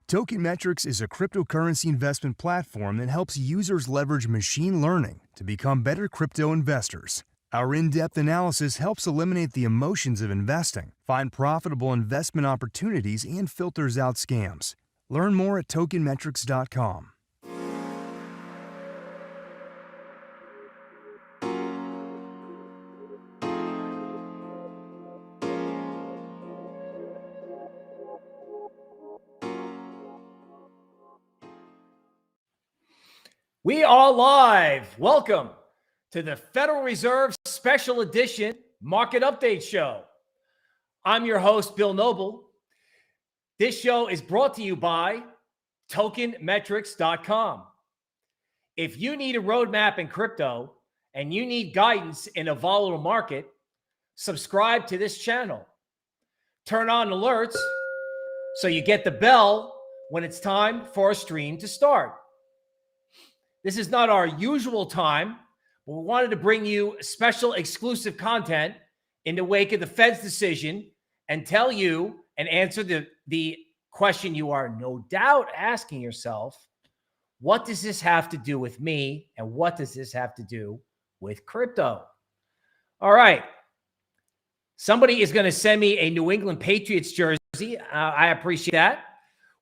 Tokenmetrics is a cryptocurrency investment platform that helps users leverage machine learning to become better crypto investors. Our in-depth analysis helps eliminate the emotions of investing, find profitable investment opportunities, and filters out scams. Learn more at tokenmetrics.com. We are live. Welcome to the Federal Reserve Special Edition Market Update Show. I'm your host, Bill Noble. This show is brought to you by Tokenmetrics.com. If you need a roadmap in crypto and you need guidance in a volatile market, subscribe to this channel. Turn on alerts so you get the bell when it's time for a stream to start. This is not our usual time, but we wanted to bring you special exclusive content in the wake of the Fed's decision and tell you and answer the question you are no doubt asking yourself: what does this have to do with me, and what does this have to do with crypto? All right. Somebody is going to send me a New England Patriots jersey. I appreciate that.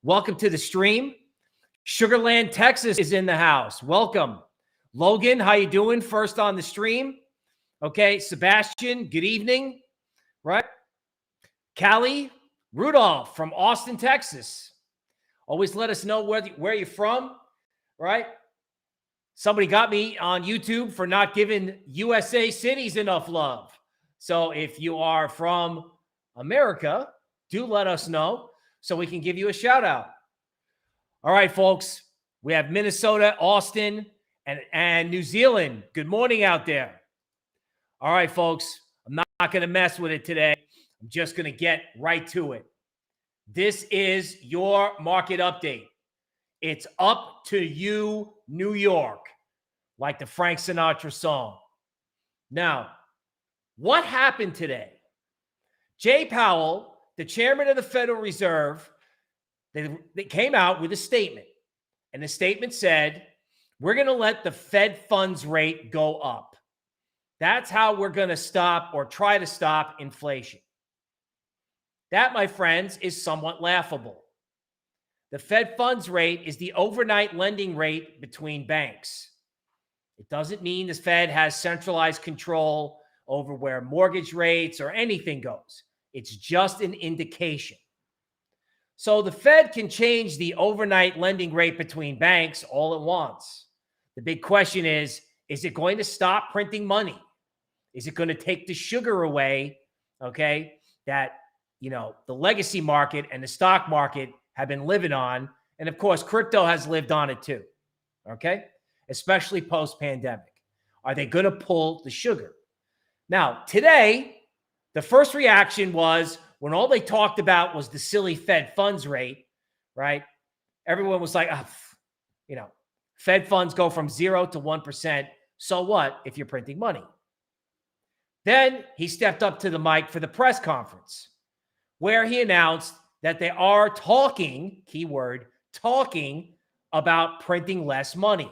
Welcome to the stream. Sugarland, Texas is in the house. Welcome. Logan, how you doing? First on the stream. Okay, Sebastian, good evening. Right? Callie, Rudolph from Austin, Texas. Always let us know where you're from, right? Somebody got me on YouTube for not giving USA cities enough love. So if you are from America, do let us know so we can give you a shout out. All right, folks, we have Minnesota, Austin, and New Zealand. Good morning out there. All right, folks, I'm not going to mess with it today. I'm just going to get right to it. This is your market update. It's up to you, New York, like the Frank Sinatra song. Now, what happened today? Jay Powell, the chairman of the Federal Reserve, they came out with a statement, and the statement said, we're going to let the Fed funds rate go up. That's how we're going to stop or try to stop inflation. That, my friends, is somewhat laughable. The Fed funds rate is the overnight lending rate between banks. It doesn't mean the Fed has centralized control over where mortgage rates or anything goes. It's just an indication. So the Fed can change the overnight lending rate between banks all it wants. The big question is it going to stop printing money? Is it going to take the sugar away, okay, that, the legacy market and the stock market have been living on? And of course, crypto has lived on it too, okay, especially post-pandemic. Are they going to pull the sugar? Now, today, the first reaction was, when all they talked about was the silly Fed funds rate, right? Everyone was like, Fed funds go from 0 to 1%. So what if you're printing money? Then he stepped up to the mic for the press conference, where he announced that they are talking, keyword, talking about printing less money.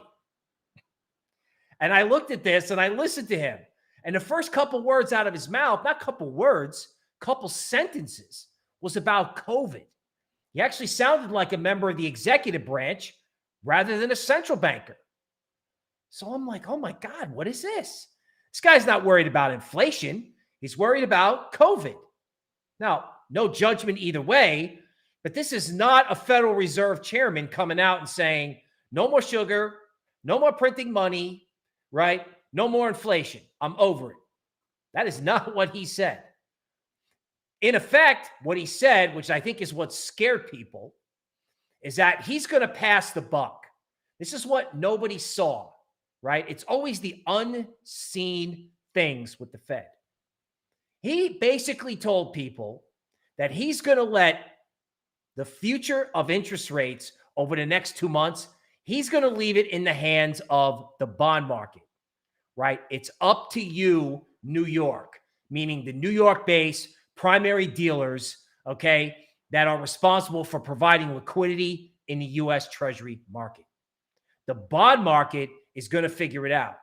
And I looked at this and I listened to him. And the first couple words out of his mouth, not couple words, couple sentences, was about COVID. He actually sounded like a member of the executive branch rather than a central banker. So I'm like, oh my God, what is this? This guy's not worried about inflation. He's worried about COVID. Now, no judgment either way, but this is not a Federal Reserve chairman coming out and saying, no more sugar, no more printing money, right? No more inflation. I'm over it. That is not what he said. In effect, what he said, which I think is what scared people, is that he's going to pass the buck. This is what nobody saw, right? It's always the unseen things with the Fed. He basically told people that he's going to let the future of interest rates over the next 2 months, he's going to leave it in the hands of the bond market, right? It's up to you, New York, meaning the New York-based primary dealers, okay? that are responsible for providing liquidity in the U.S. Treasury market. The bond market is going to figure it out.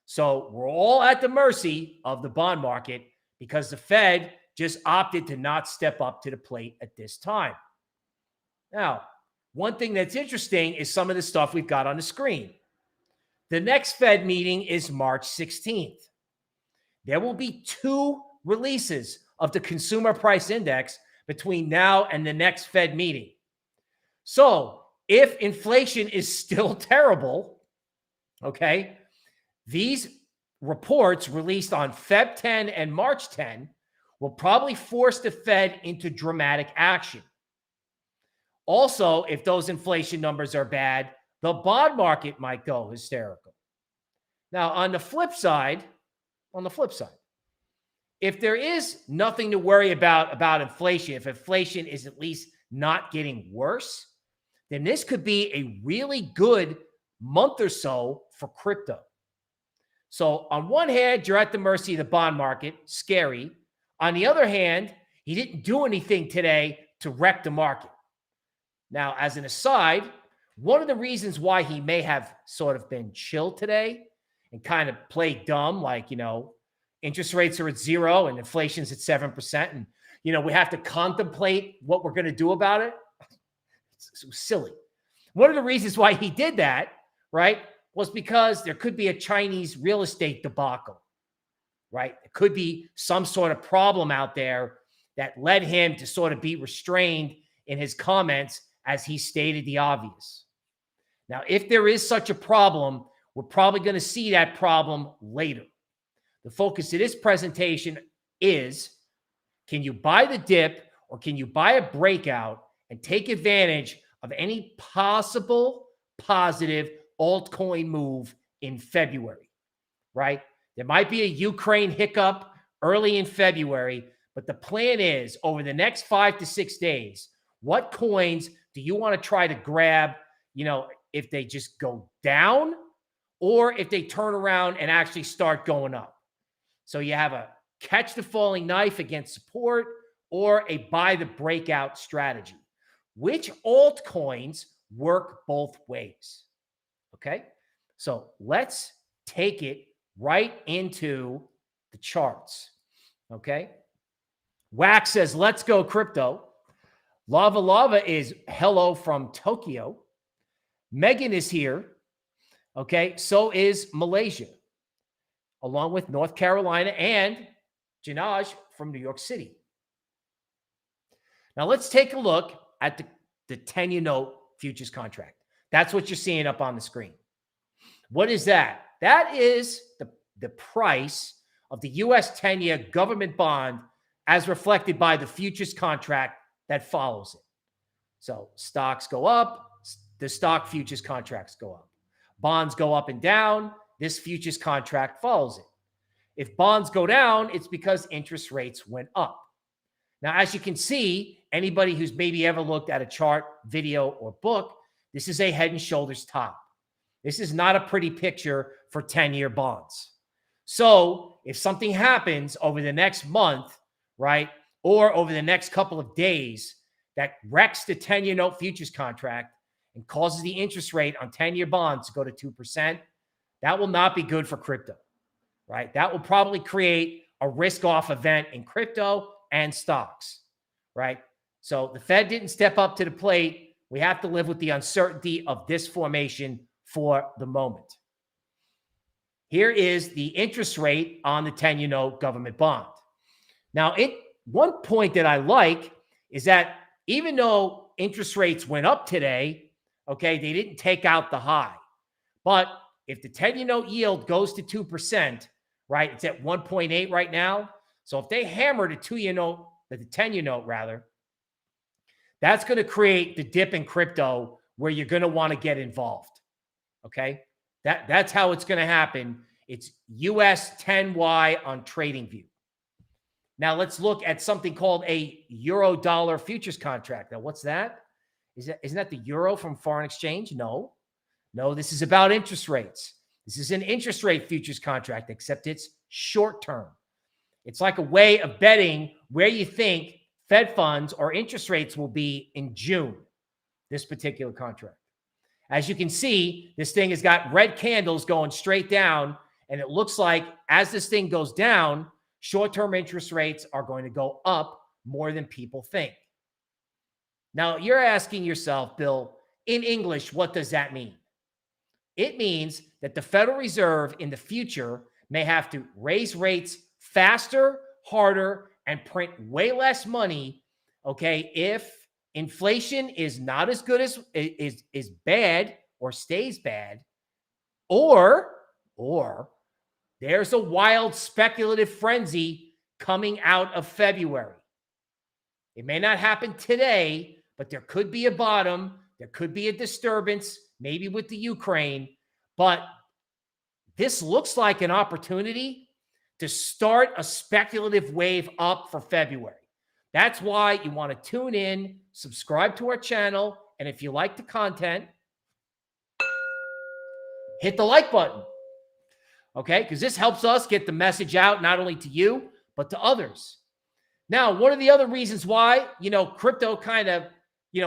So we're all at the mercy of the bond market because the Fed just opted to not step up to the plate at this time. Now, one thing that's interesting is some of the stuff we've got on the screen. The next Fed meeting is March 16th. There will be 2 releases of the consumer price index between now and the next Fed meeting. So if inflation is still terrible, okay, these reports released on Feb 10 and March 10 will probably force the Fed into dramatic action. Also, if those inflation numbers are bad, the bond market might go hysterical. Now, on the flip side, if there is nothing to worry about inflation, if inflation is at least not getting worse, then this could be a really good month or so for crypto. So on one hand, you're at the mercy of the bond market, scary. On the other hand, he didn't do anything today to wreck the market. Now, as an aside, one of the reasons why he may have sort of been chill today and kind of played dumb, like, interest rates are at 0 and inflation's at 7%. And, we have to contemplate what we're going to do about it. It's silly. One of the reasons why he did that, right, was because there could be a Chinese real estate debacle, right? There could be some sort of problem out there that led him to sort of be restrained in his comments as he stated the obvious. Now, if there is such a problem, we're probably going to see that problem later. The focus of this presentation is, can you buy the dip or can you buy a breakout and take advantage of any possible positive altcoin move in February, right? There might be a Ukraine hiccup early in February, but the plan is over the next 5 to 6 days, what coins do you want to try to grab, if they just go down or if they turn around and actually start going up? So you have a catch the falling knife against support or a buy the breakout strategy. Which altcoins work both ways? Okay, so let's take it right into the charts. Okay, Wax says, let's go crypto. Lava is hello from Tokyo. Megan is here. Okay, so is Malaysia, along with North Carolina and Janaj from New York City. Now let's take a look at the 10-year note futures contract. That's what you're seeing up on the screen. What is that? That is the price of the U.S. 10-year government bond as reflected by the futures contract that follows it. So stocks go up, the stock futures contracts go up. Bonds go up and down, this futures contract follows it. If bonds go down, it's because interest rates went up. Now, as you can see, anybody who's maybe ever looked at a chart, video, or book, this is a head and shoulders top. This is not a pretty picture for 10-year bonds. So if something happens over the next month, right, or over the next couple of days that wrecks the 10-year note futures contract and causes the interest rate on 10-year bonds to go to 2%, that will not be good for crypto, right? That will probably create a risk-off event in crypto and stocks, right? So the Fed didn't step up to the plate. We have to live with the uncertainty of this formation for the moment. Here is the interest rate on the 10-year note government bond. Now, one point that I like is that even though interest rates went up today, okay, they didn't take out the high. But if the 10-year note yield goes to 2%, right, it's at 1.8 right now. So if they hammer the 10-year note rather, that's going to create the dip in crypto where you're going to want to get involved. Okay, that's how it's going to happen. It's US 10Y on TradingView. Now let's look at something called a euro dollar futures contract. Now what's that? Isn't that the euro from foreign exchange? No, this is about interest rates. This is an interest rate futures contract, except it's short term. It's like a way of betting where you think Fed funds or interest rates will be in June, this particular contract. As you can see, this thing has got red candles going straight down, and it looks like as this thing goes down, short-term interest rates are going to go up more than people think. Now, you're asking yourself, Bill, in English, what does that mean? It means that the Federal Reserve in the future may have to raise rates faster, harder, and print way less money, okay, if inflation is not as good as is bad or stays bad, or there's a wild speculative frenzy coming out of February. It may not happen today, but there could be a bottom. There could be a disturbance, maybe with the Ukraine, but this looks like an opportunity to start a speculative wave up for February. That's why you want to tune in, subscribe to our channel, and if you like the content, hit the like button, okay? Because this helps us get the message out not only to you, but to others. Now, one of the other reasons why, crypto kind of,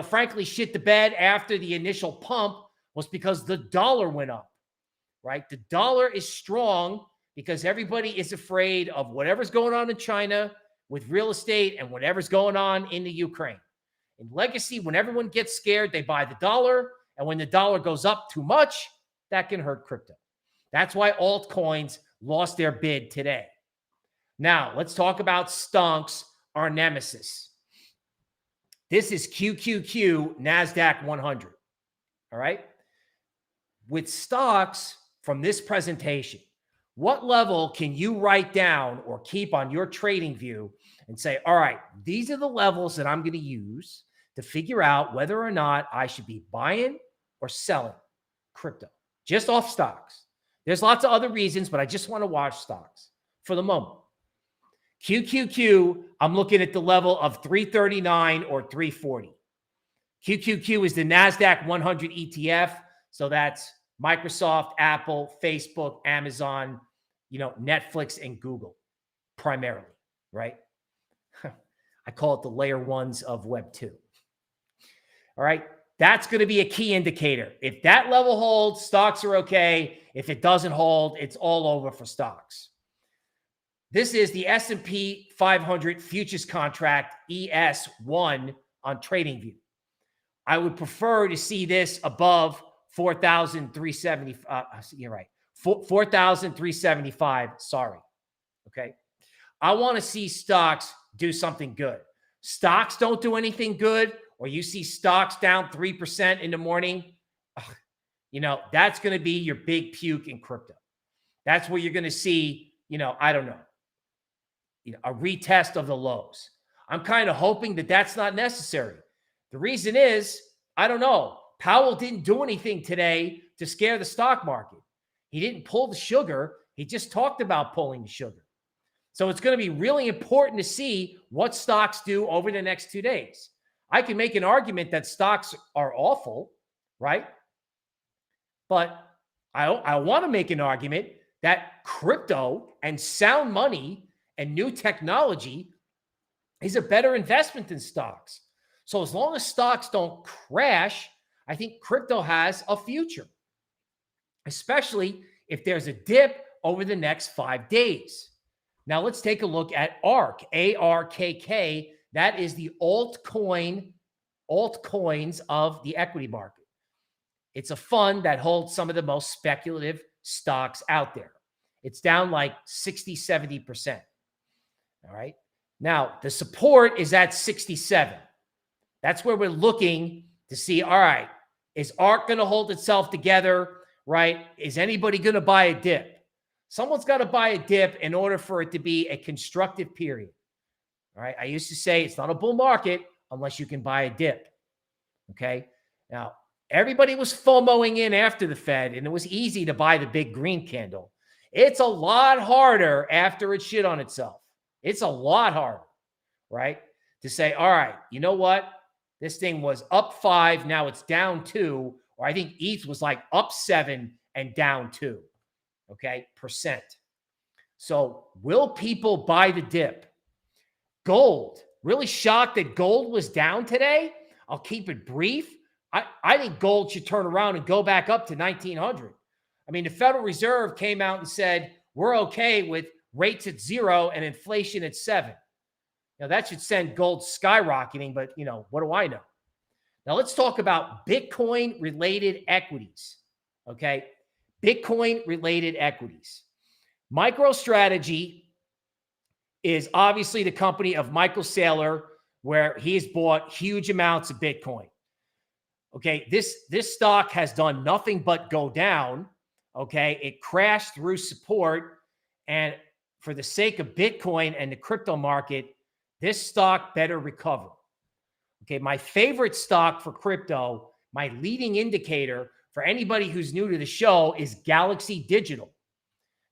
frankly, shit the bed after the initial pump was because the dollar went up, right? The dollar is strong because everybody is afraid of whatever's going on in China with real estate and whatever's going on in the Ukraine. In legacy, when everyone gets scared, they buy the dollar. And when the dollar goes up too much, that can hurt crypto. That's why altcoins lost their bid today. Now, let's talk about stonks, our nemesis. This is QQQ NASDAQ 100. All right. With stocks from this presentation, what level can you write down or keep on your trading view and say, all right, these are the levels that I'm going to use to figure out whether or not I should be buying or selling crypto, just off stocks. There's lots of other reasons, but I just want to watch stocks for the moment. QQQ, I'm looking at the level of 339 or 340. QQQ is the NASDAQ 100 ETF. So that's Microsoft, Apple, Facebook, Amazon, Netflix, and Google primarily, right? I call it the layer ones of Web 2. All right. That's going to be a key indicator. If that level holds, stocks are okay. If it doesn't hold, it's all over for stocks. This is the S&P 500 futures contract ES1 on TradingView. I would prefer to see this above 4,370. You're right. 4,375. Sorry. Okay. I want to see stocks do something good. Stocks don't do anything good, or you see stocks down 3% in the morning. That's going to be your big puke in crypto. That's where you're going to see, I don't know, a retest of the lows. I'm kind of hoping that that's not necessary. The reason is, I don't know. Powell didn't do anything today to scare the stock market. He didn't pull the sugar. He just talked about pulling the sugar. So it's going to be really important to see what stocks do over the next 2 days. I can make an argument that stocks are awful, right? But I want to make an argument that crypto and sound money and new technology is a better investment than stocks. So as long as stocks don't crash, I think crypto has a future, especially if there's a dip over the next 5 days. Now let's take a look at ARK, ARKK. That is the altcoins of the equity market. It's a fund that holds some of the most speculative stocks out there. It's down like 60, 70%. All right. Now the support is at 67. That's where we're looking to see, all right, is ARK going to hold itself together, right? Is anybody going to buy a dip? Someone's got to buy a dip in order for it to be a constructive period. All right. I used to say it's not a bull market unless you can buy a dip. Okay. Now, everybody was FOMOing in after the Fed, and it was easy to buy the big green candle. It's a lot harder after it shit on itself. It's a lot harder, right? To say, all right, you know what? This thing was up 5, now it's down 2, or I think ETH was like up 7 and down 2, okay, percent. So will people buy the dip? Gold Really shocked that gold was down today. I'll keep it brief. I think gold should turn around and go back up to 1900. I mean, the Federal Reserve came out and said, we're okay with rates at 0 and inflation at 7. Now, that should send gold skyrocketing, but, what do I know? Now, let's talk about Bitcoin-related equities, okay? Bitcoin-related equities. MicroStrategy is obviously the company of Michael Saylor, where he's bought huge amounts of Bitcoin. Okay, this stock has done nothing but go down. Okay, it crashed through support, and for the sake of Bitcoin and the crypto market, this stock better recover. Okay, my favorite stock for crypto, my leading indicator for anybody who's new to the show, is Galaxy Digital.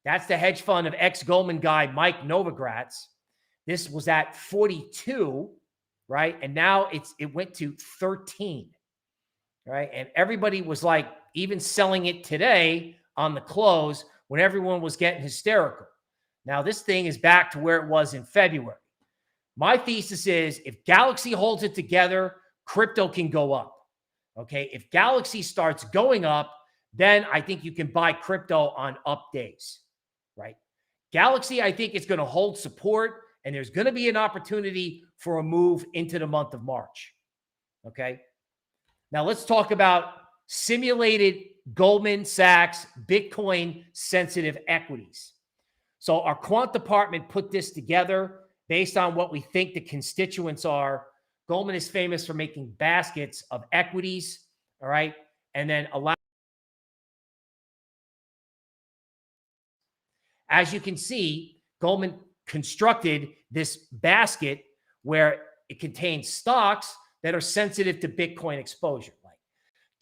That's the hedge fund of ex-Goldman guy Mike Novogratz. This was at 42, right? And now it went to 13, right? And everybody was like even selling it today on the close when everyone was getting hysterical. Now this thing is back to where it was in February. My thesis is if Galaxy holds it together, crypto can go up. Okay, if Galaxy starts going up, then I think you can buy crypto on up days, right? Galaxy, I think, is going to hold support, and there's going to be an opportunity for a move into the month of March. Okay, now let's talk about simulated Goldman Sachs Bitcoin sensitive equities. So our quant department put this together based on what we think the constituents are. Goldman is famous for making baskets of equities, all right, and then allow. As you can see, Goldman constructed this basket where it contains stocks that are sensitive to Bitcoin exposure, like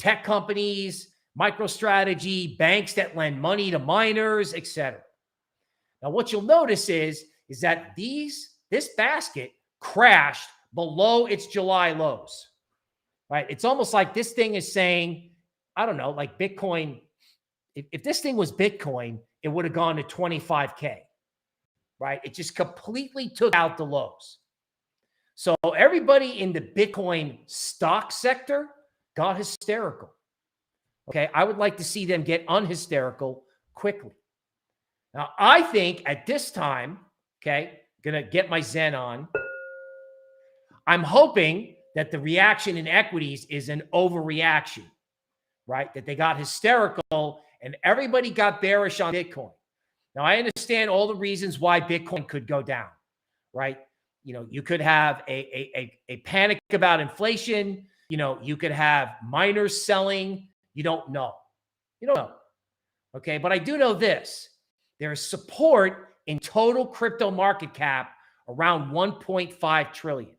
tech companies, MicroStrategy, banks that lend money to miners, etc. Now, what you'll notice is that this basket crashed below its July lows, right? It's almost like this thing is saying, I don't know, like Bitcoin. If this thing was Bitcoin, it would have gone to 25K, right? It just completely took out the lows. So everybody in the Bitcoin stock sector got hysterical. Okay, I would like to see them get unhysterical quickly. Now, I think at this time, okay, gonna get my Zen on. I'm hoping that the reaction in equities is an overreaction, right? That they got hysterical and everybody got bearish on Bitcoin. Now, I understand all the reasons why Bitcoin could go down, right? You could have a panic about inflation. You could have miners selling. You don't know. You don't know. Okay, but I do know this. There is support in total crypto market cap around 1.5 trillion.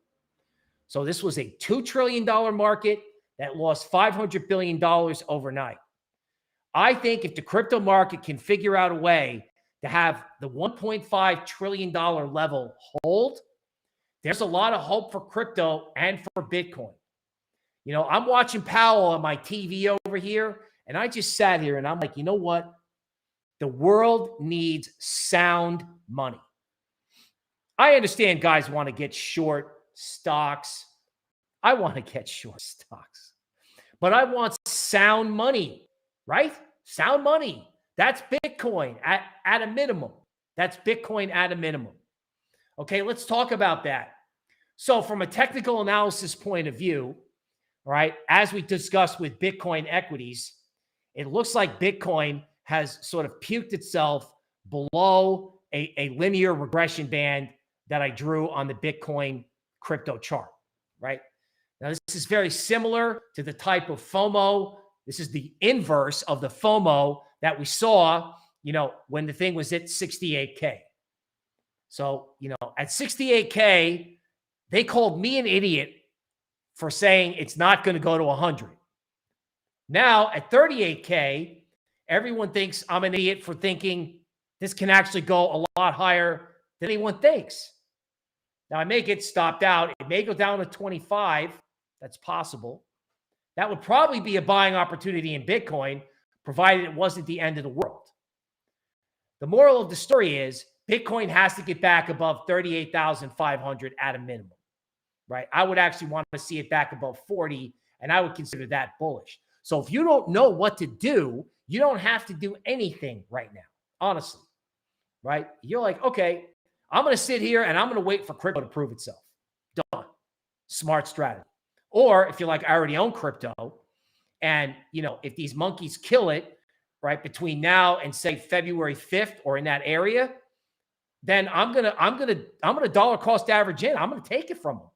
So this was a $2 trillion market that lost $500 billion overnight. I think if the crypto market can figure out a way to have the $1.5 trillion level hold, there's a lot of hope for crypto and for Bitcoin. I'm watching Powell on my TV over here, and I just sat here and I'm like, you know what? The world needs sound money. I understand guys want to get short stocks. I want to get short stocks, but I want sound money, right? Sound money. That's Bitcoin at a minimum. That's Bitcoin at a minimum. Okay, let's talk about that. So from a technical analysis point of view, all right, as we discussed with Bitcoin equities, it looks like Bitcoin has sort of puked itself below a linear regression band that I drew on the Bitcoin crypto chart, right? Now, this is very similar to the type of FOMO. This is the inverse of the FOMO that we saw, when the thing was at 68K. So, at 68K, they called me an idiot for saying it's not going to go to 100. Now, at 38K, everyone thinks I'm an idiot for thinking this can actually go a lot higher than anyone thinks. Now, I may get stopped out. It may go down to 25. That's possible. That would probably be a buying opportunity in Bitcoin, provided it wasn't the end of the world. The moral of the story is Bitcoin has to get back above 38,500 at a minimum. right? I would actually want to see it back above 40, and I would consider that bullish. So if you don't know what to do, you don't have to do anything right now, honestly, right? You're like, okay, I'm going to sit here and I'm going to wait for crypto to prove itself. Done. Smart strategy. Or if you're like, I already own crypto, and if these monkeys kill it, right, between now and say February 5th or in that area, then I'm gonna dollar cost average in. I'm gonna take it from them,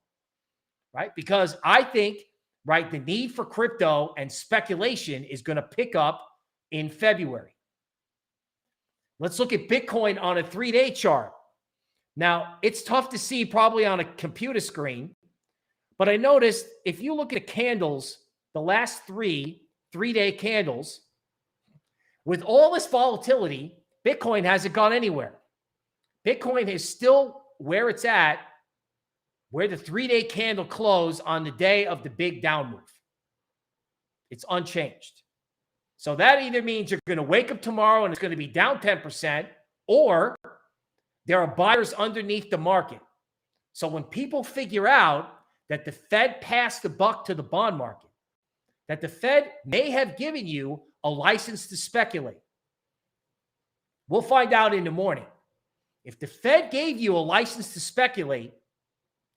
right? Because I think, right, the need for crypto and speculation is going to pick up in February. Let's look at Bitcoin on a 3-day chart. Now, it's tough to see probably on a computer screen, but I noticed if you look at the candles, the last 3-day candles, with all this volatility, Bitcoin hasn't gone anywhere. Bitcoin is still where it's at, where the 3-day candle closed on the day of the big down move. It's unchanged. So that either means you're going to wake up tomorrow and it's going to be down 10%, or there are buyers underneath the market. So when people figure out that the Fed passed the buck to the bond market, that the Fed may have given you a license to speculate, we'll find out in the morning. If the Fed gave you a license to speculate,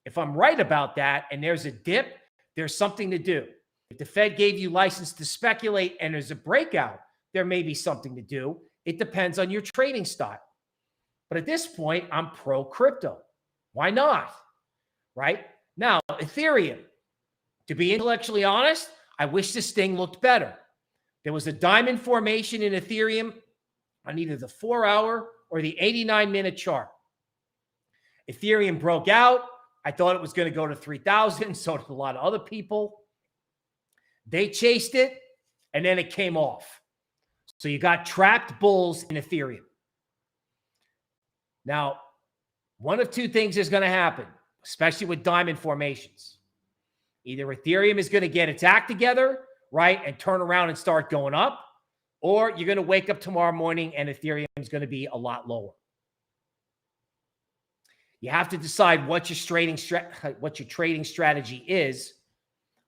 if I'm right about that and there's a dip, there's something to do. If the Fed gave you license to speculate and there's a breakout, there may be something to do. It depends on your trading style. But at this point, I'm pro crypto. Why not? Right? Now, Ethereum, to be intellectually honest, I wish this thing looked better. There was a diamond formation in Ethereum on either the 4-hour or the 89-minute chart. Ethereum broke out. I thought it was going to go to 3,000. So did a lot of other people. They chased it, and then it came off. So you got trapped bulls in Ethereum. Now, one of two things is going to happen, especially with diamond formations. Either Ethereum is going to get its act together, right, and turn around and start going up, or you're going to wake up tomorrow morning and Ethereum is going to be a lot lower. You have to decide what your trading strategy is.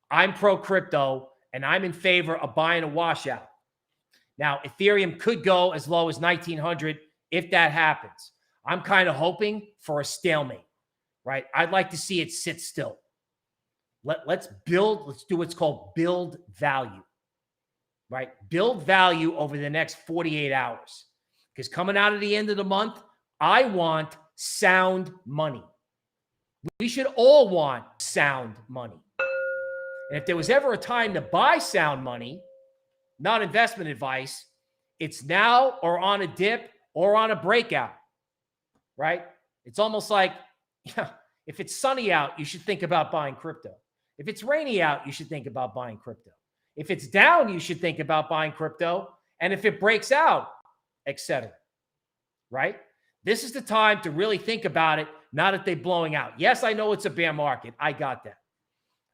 I'm pro crypto, and I'm in favor of buying a washout. Now, Ethereum could go as low as 1,900 if that happens. I'm kind of hoping for a stalemate, right? I'd like to see it sit still. Let's do what's called build value, right? Build value over the next 48 hours. Because coming out of the end of the month, I want sound money. We should all want sound money. And if there was ever a time to buy sound money, not investment advice, it's now or on a dip or on a breakout, right? It's almost like, if it's sunny out, you should think about buying crypto. If it's rainy out, you should think about buying crypto. If it's down, you should think about buying crypto. And if it breaks out, etc. Right? This is the time to really think about it, not that they're blowing out. Yes, I know it's a bear market. I got that.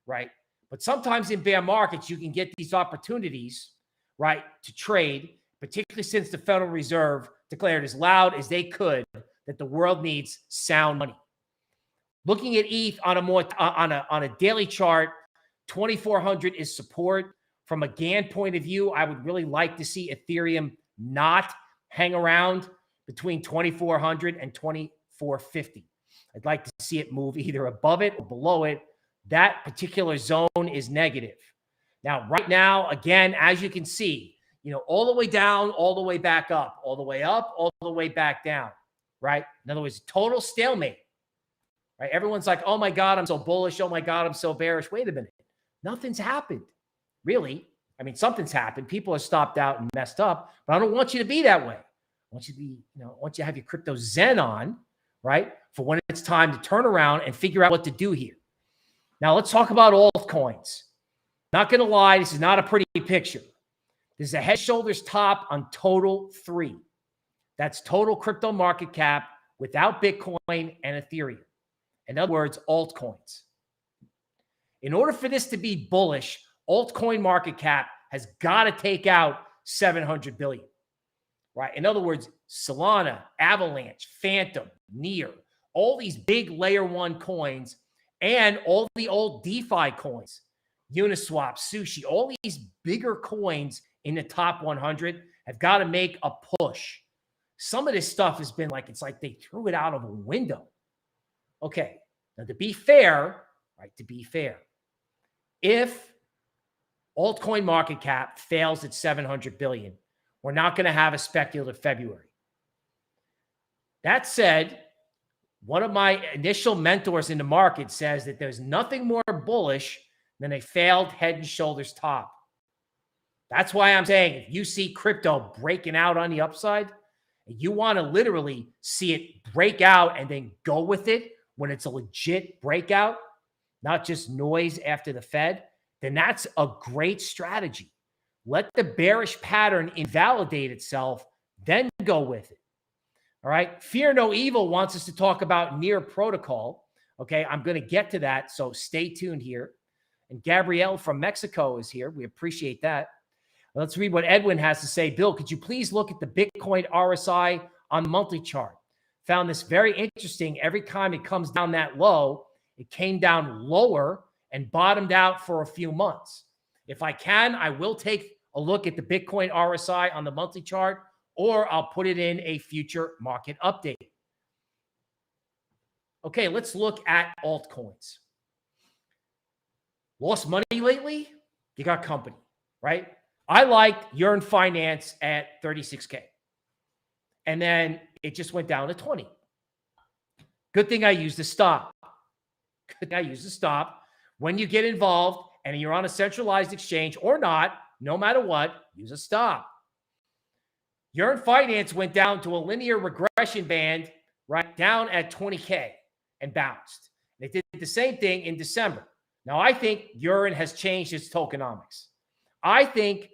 Right? But sometimes in bear markets, you can get these opportunities, right, to trade, particularly since the Federal Reserve declared as loud as they could that the world needs sound money. Looking at ETH on a daily chart, 2,400 is support. From a GAN point of view, I would really like to see Ethereum not hang around between 2,400 and 2,450. I'd like to see it move either above it or below it. That particular zone is negative. Now, right now, again, as you can see, all the way down, all the way back up, all the way up, all the way back down, right? In other words, total stalemate. Right? Everyone's like, oh my God, I'm so bullish. Oh my God, I'm so bearish. Wait a minute. Nothing's happened. Really? I mean, something's happened. People have stopped out and messed up, but I don't want you to be that way. I want you to be, I want you to have your Cryptozan on, right? For when it's time to turn around and figure out what to do here. Now let's talk about altcoins. Not going to lie, this is not a pretty picture. This is a head shoulders top on total 3. That's total crypto market cap without Bitcoin and Ethereum. In other words, altcoins. In order for this to be bullish, altcoin market cap has got to take out 700 billion, right? In other words, Solana, Avalanche, Phantom, Near, all these big layer 1 coins, And all the old DeFi coins, Uniswap, Sushi, all these bigger coins in the top 100 have got to make a push. Some of this stuff has been like, it's like they threw it out of a window. Okay, now to be fair, if altcoin market cap fails at 700 billion, we're not going to have a speculative February. That said, one of my initial mentors in the market says that there's nothing more bullish than a failed head and shoulders top. That's why I'm saying if you see crypto breaking out on the upside, and you want to literally see it break out and then go with it when it's a legit breakout, not just noise after the Fed, then that's a great strategy. Let the bearish pattern invalidate itself, then go with it. All right. Fear No Evil wants us to talk about Near Protocol. Okay. I'm going to get to that. So stay tuned here. And Gabrielle from Mexico is here. We appreciate that. Let's read what Edwin has to say. Bill, could you please look at the Bitcoin RSI on the monthly chart? Found this very interesting. Every time it comes down that low, it came down lower and bottomed out for a few months. If I can, I will take a look at the Bitcoin RSI on the monthly chart, or I'll put it in a future market update. Okay, let's look at altcoins. Lost money lately? You got company, right? I liked Yearn Finance at 36K. And then it just went down to 20. Good thing I used a stop. When you get involved and you're on a centralized exchange or not, no matter what, use a stop. Yearn Finance went down to a linear regression band right down at 20K and bounced. They did the same thing in December. Now, I think Yearn has changed its tokenomics. I think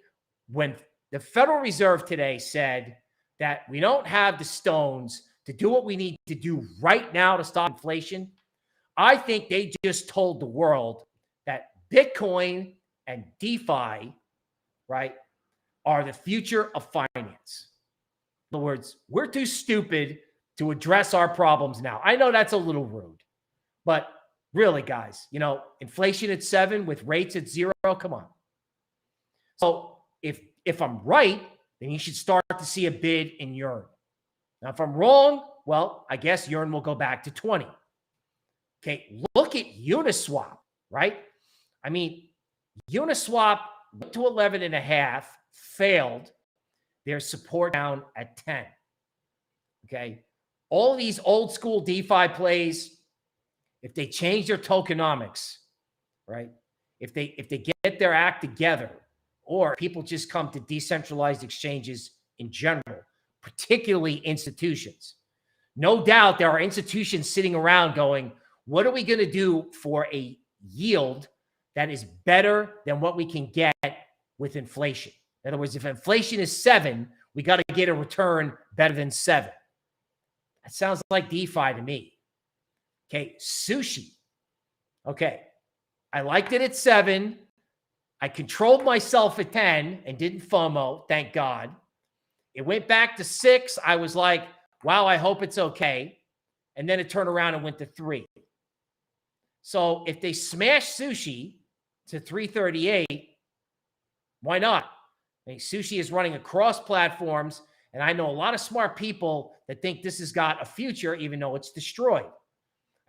when the Federal Reserve today said that we don't have the stones to do what we need to do right now to stop inflation, I think they just told the world that Bitcoin and DeFi, right, are the future of finance. In other words, we're too stupid to address our problems now. I know that's a little rude, but really, guys, you know, inflation at 7 with rates at 0, come on. So if I'm right, then you should start to see a bid in Yearn. Now, if I'm wrong, well, I guess Yearn will go back to 20. Okay, look at Uniswap, right? I mean, Uniswap went to 11.5, failed. There's support down at 10. Okay, all these old school DeFi plays, if they change their tokenomics, right? If they get their act together, or people just come to decentralized exchanges in general, particularly institutions. No doubt there are institutions sitting around going, what are we going to do for a yield that is better than what we can get with inflation? In other words, if inflation is 7, we got to get a return better than 7. That sounds like DeFi to me. Okay, Sushi. Okay, I liked it at 7. I controlled myself at 10 and didn't FOMO, thank God. It went back to 6. I was like, wow, I hope it's okay. And then it turned around and went to 3. So if they smash Sushi to 338, why not? I mean, Sushi is running across platforms, and I know a lot of smart people that think this has got a future, even though it's destroyed.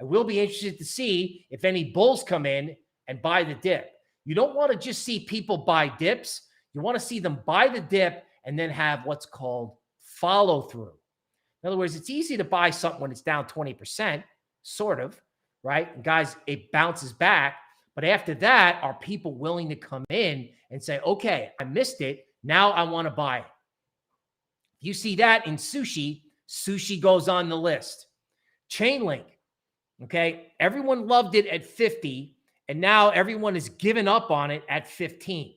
I will be interested to see if any bulls come in and buy the dip. You don't want to just see people buy dips. You want to see them buy the dip and then have what's called follow through. In other words, it's easy to buy something when it's down 20%, sort of, right? And guys, it bounces back. But after that, are people willing to come in and say, okay, I missed it. Now I want to buy it. You see that in Sushi. Sushi goes on the list. Chainlink, okay? Everyone loved it at 50. And now everyone has given up on it at 15.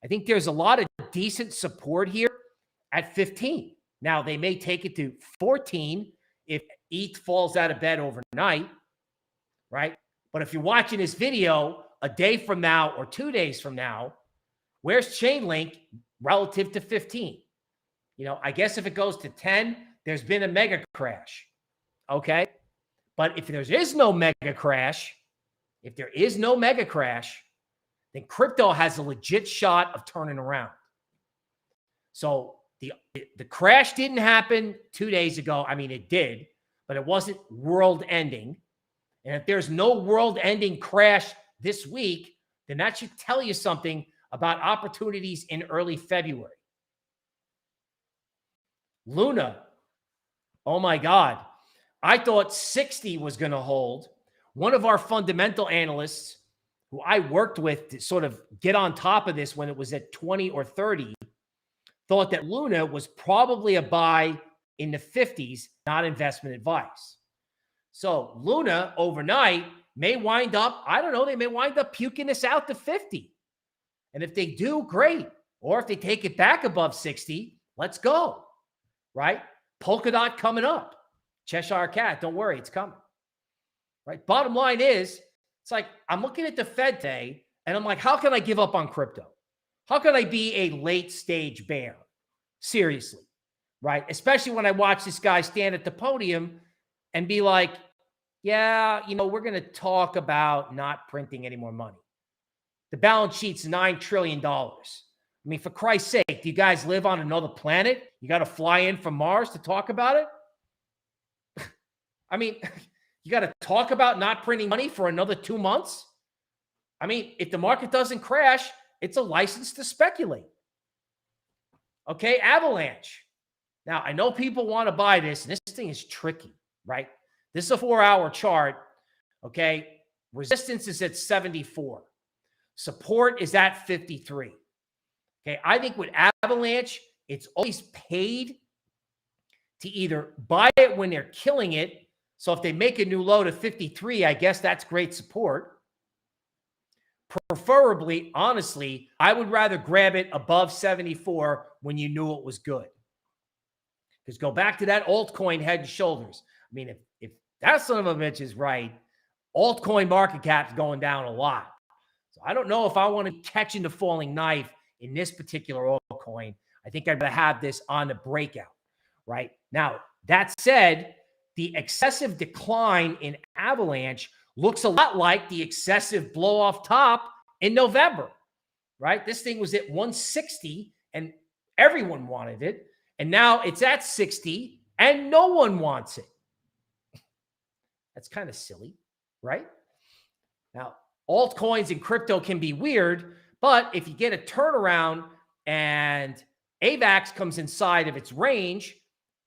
I think there's a lot of decent support here at 15. Now, they may take it to 14 if ETH falls out of bed overnight, right? But if you're watching this video a day from now or 2 days from now, where's Chainlink relative to 15? You know, I guess if it goes to 10, there's been a mega crash, okay? But if there is no mega crash, if there is no mega crash, then crypto has a legit shot of turning around. So the crash didn't happen 2 days ago. I mean, it did, but it wasn't world ending. And if there's no world ending crash this week, then that should tell you something about opportunities in early February. Luna, oh my God. I thought 60 was going to hold. One of our fundamental analysts, who I worked with to sort of get on top of this when it was at 20 or 30, thought that Luna was probably a buy in the 50s, not investment advice. So Luna overnight may wind up, I don't know, they may wind up puking this out to 50. And if they do, great. Or if they take it back above 60, let's go, right? Polkadot coming up. Cheshire Cat, don't worry, it's coming, right? Bottom line is, it's like I'm looking at the Fed day, and I'm like, how can I give up on crypto? How can I be a late stage bear? Seriously, right? Especially when I watch this guy stand at the podium and be like, yeah, you know, we're going to talk about not printing any more money. The balance sheet's $9 trillion. I mean, for Christ's sake, do you guys live on another planet? You got to fly in from Mars to talk about it? I mean, you got to talk about not printing money for another 2 months? I mean, if the market doesn't crash, it's a license to speculate. Okay, Avalanche. Now, I know people want to buy this, and this thing is tricky, right? This is a 4-hour chart, okay? Resistance is at 74. Support is at 53. Okay, I think with Avalanche, it's always paid to either buy it when they're killing it. So if they make a new low to 53, I guess that's great support. Preferably, honestly, I would rather grab it above 74 when you knew it was good. Because go back to that altcoin head and shoulders. I mean, if that son of a bitch is right, altcoin market cap is going down a lot. So I don't know if I want to catch the falling knife in this particular altcoin. I think I'd rather have this on the breakout, right? Now, that said, the excessive decline in Avalanche looks a lot like the excessive blow off top in November, right? This thing was at 160 and everyone wanted it. And now it's at 60 and no one wants it. That's kind of silly, right? Now, altcoins and crypto can be weird, but if you get a turnaround and AVAX comes inside of its range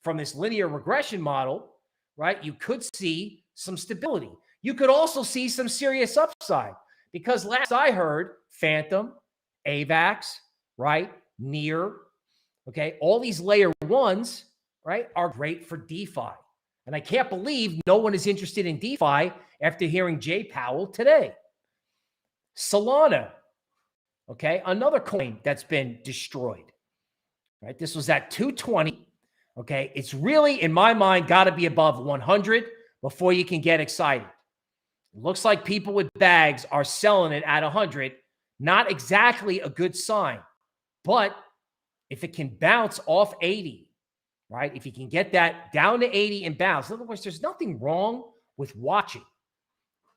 from this linear regression model, right, you could see some stability. You could also see some serious upside because last I heard, Phantom, AVAX, right, Near, okay, all these layer ones, right, are great for DeFi. And I can't believe no one is interested in DeFi after hearing Jay Powell today. Solana, okay, another coin that's been destroyed, right? This was at 220, okay? It's really, in my mind, got to be above 100 before you can get excited. It looks like people with bags are selling it at 100. Not exactly a good sign, but if it can bounce off 80, right? If you can get that down to 80 and bounce, in other words, there's nothing wrong with watching.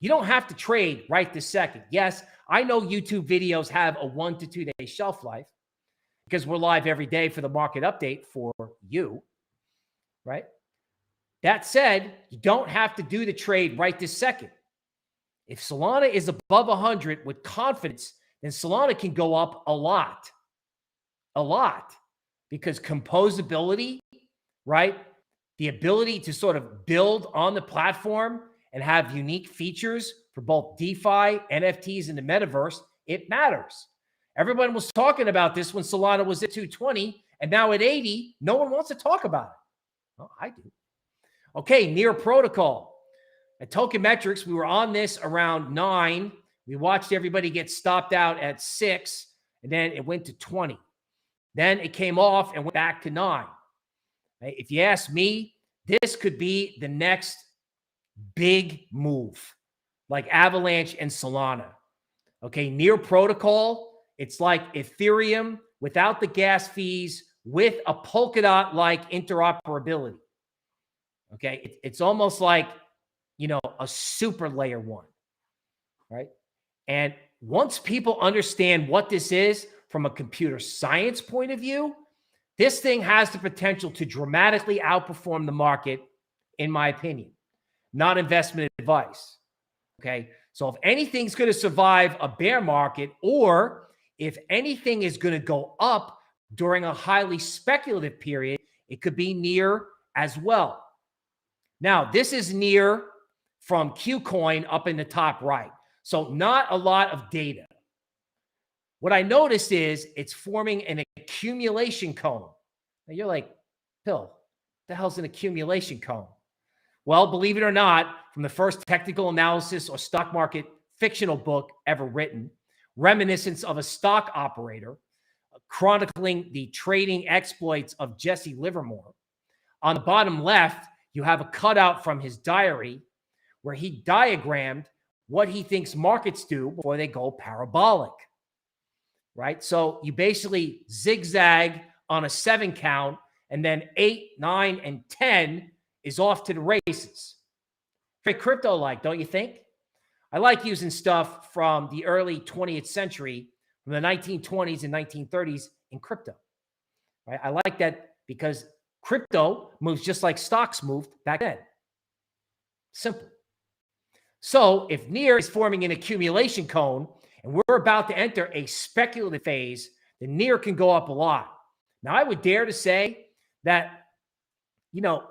You don't have to trade right this second. Yes, I know YouTube videos have a 1 to 2 day shelf life because we're live every day for the market update for you, right? That said, you don't have to do the trade right this second. If Solana is above 100 with confidence, then Solana can go up a lot, because composability, right? The ability to sort of build on the platform and have unique features for both DeFi, NFTs, and the Metaverse, it matters. Everyone was talking about this when Solana was at 220, and now at 80, no one wants to talk about it. Well, I do. Okay, Near Protocol. At Tokenmetrics, we were on this around 9. We watched everybody get stopped out at 6, and then it went to 20. Then it came off and went back to 9. If you ask me, this could be the next big move, like Avalanche and Solana. Okay, Near Protocol, it's like Ethereum without the gas fees with a Polkadot-like interoperability. Okay, it's almost like, you know, a super layer one. right? And once people understand what this is from a computer science point of view, this thing has the potential to dramatically outperform the market, in my opinion. Not investment advice, okay? So if anything's going to survive a bear market, or if anything is going to go up during a highly speculative period, it could be near as well. Now, this is near from KuCoin up in the top right. So not a lot of data. What I noticed is it's forming an accumulation cone. Now you're like, Phil, what the hell's an accumulation cone? Well, believe it or not, from the first technical analysis or stock market fictional book ever written, Reminiscence of a Stock Operator, chronicling the trading exploits of Jesse Livermore. On the bottom left, you have a cutout from his diary where he diagrammed what he thinks markets do before they go parabolic, right? So you basically zigzag on a 7 count, and then 8, 9, and 10 is off to the races. Very crypto-like, don't you think? I like using stuff from the early 20th century, from the 1920s and 1930s in crypto, right? I like that because crypto moves just like stocks moved back then. Simple. So if near is forming an accumulation cone and we're about to enter a speculative phase, the near can go up a lot. Now, I would dare to say that,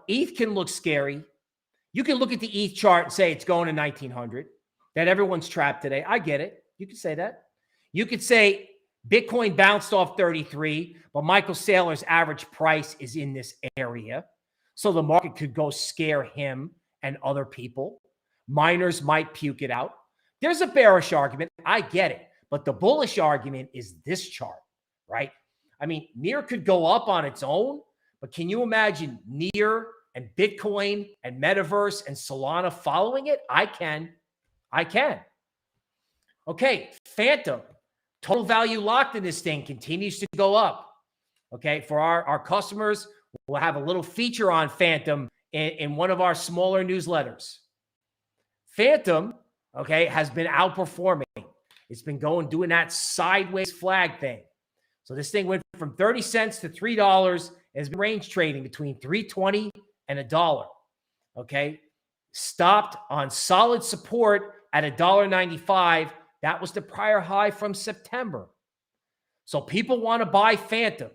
ETH can look scary. You can look at the ETH chart and say it's going to 1900, that everyone's trapped today. I get it. You could say that. You could say Bitcoin bounced off 33, but Michael Saylor's average price is in this area. So the market could go scare him and other people. Miners might puke it out. There's a bearish argument. I get it. But the bullish argument is this chart, right? I mean, near could go up on its own, but can you imagine near and Bitcoin and Metaverse and Solana following it? I can. Okay, Phantom. Total value locked in this thing continues to go up. Okay, for our customers, we'll have a little feature on Phantom in one of our smaller newsletters. Phantom, okay, has been outperforming. It's been doing that sideways flag thing. So this thing went from 30 cents to $3 and has been range trading between $3.20 and $1. Okay, stopped on solid support at $1.95. That was the prior high from September. So people want to buy Phantom.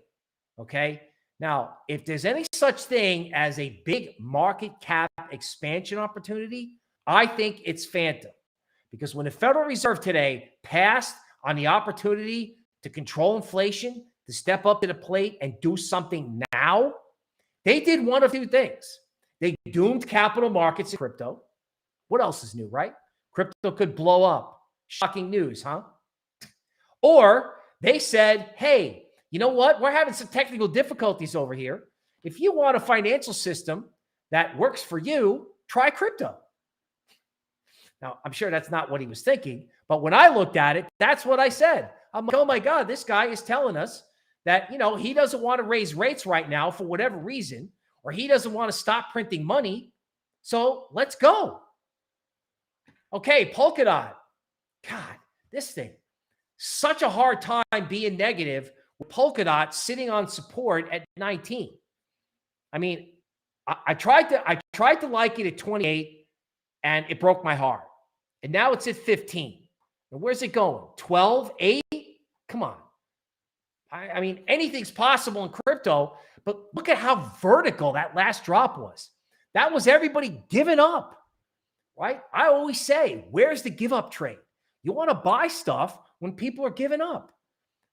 Okay. Now, if there's any such thing as a big market cap expansion opportunity, I think it's Phantom. Because when the Federal Reserve today passed on the opportunity to control inflation, to step up to the plate and do something now, they did one of two things. They doomed capital markets in crypto. What else is new, right? Crypto could blow up. Shocking news, huh? Or they said, hey, you know what? We're having some technical difficulties over here. If you want a financial system that works for you, try crypto. Now, I'm sure that's not what he was thinking, but when I looked at it, that's what I said. I'm like, oh my God, this guy is telling us that, he doesn't want to raise rates right now for whatever reason, or he doesn't want to stop printing money. So let's go. Okay, Polkadot. God, this thing, such a hard time being negative with Polkadot sitting on support at 19. I mean, I tried to like it at 28 and it broke my heart. And now it's at 15. And where's it going? 12, 8? Come on. I mean, anything's possible in crypto, but look at how vertical that last drop was. That was everybody giving up, right? I always say, where's the give up trade? You want to buy stuff when people are giving up.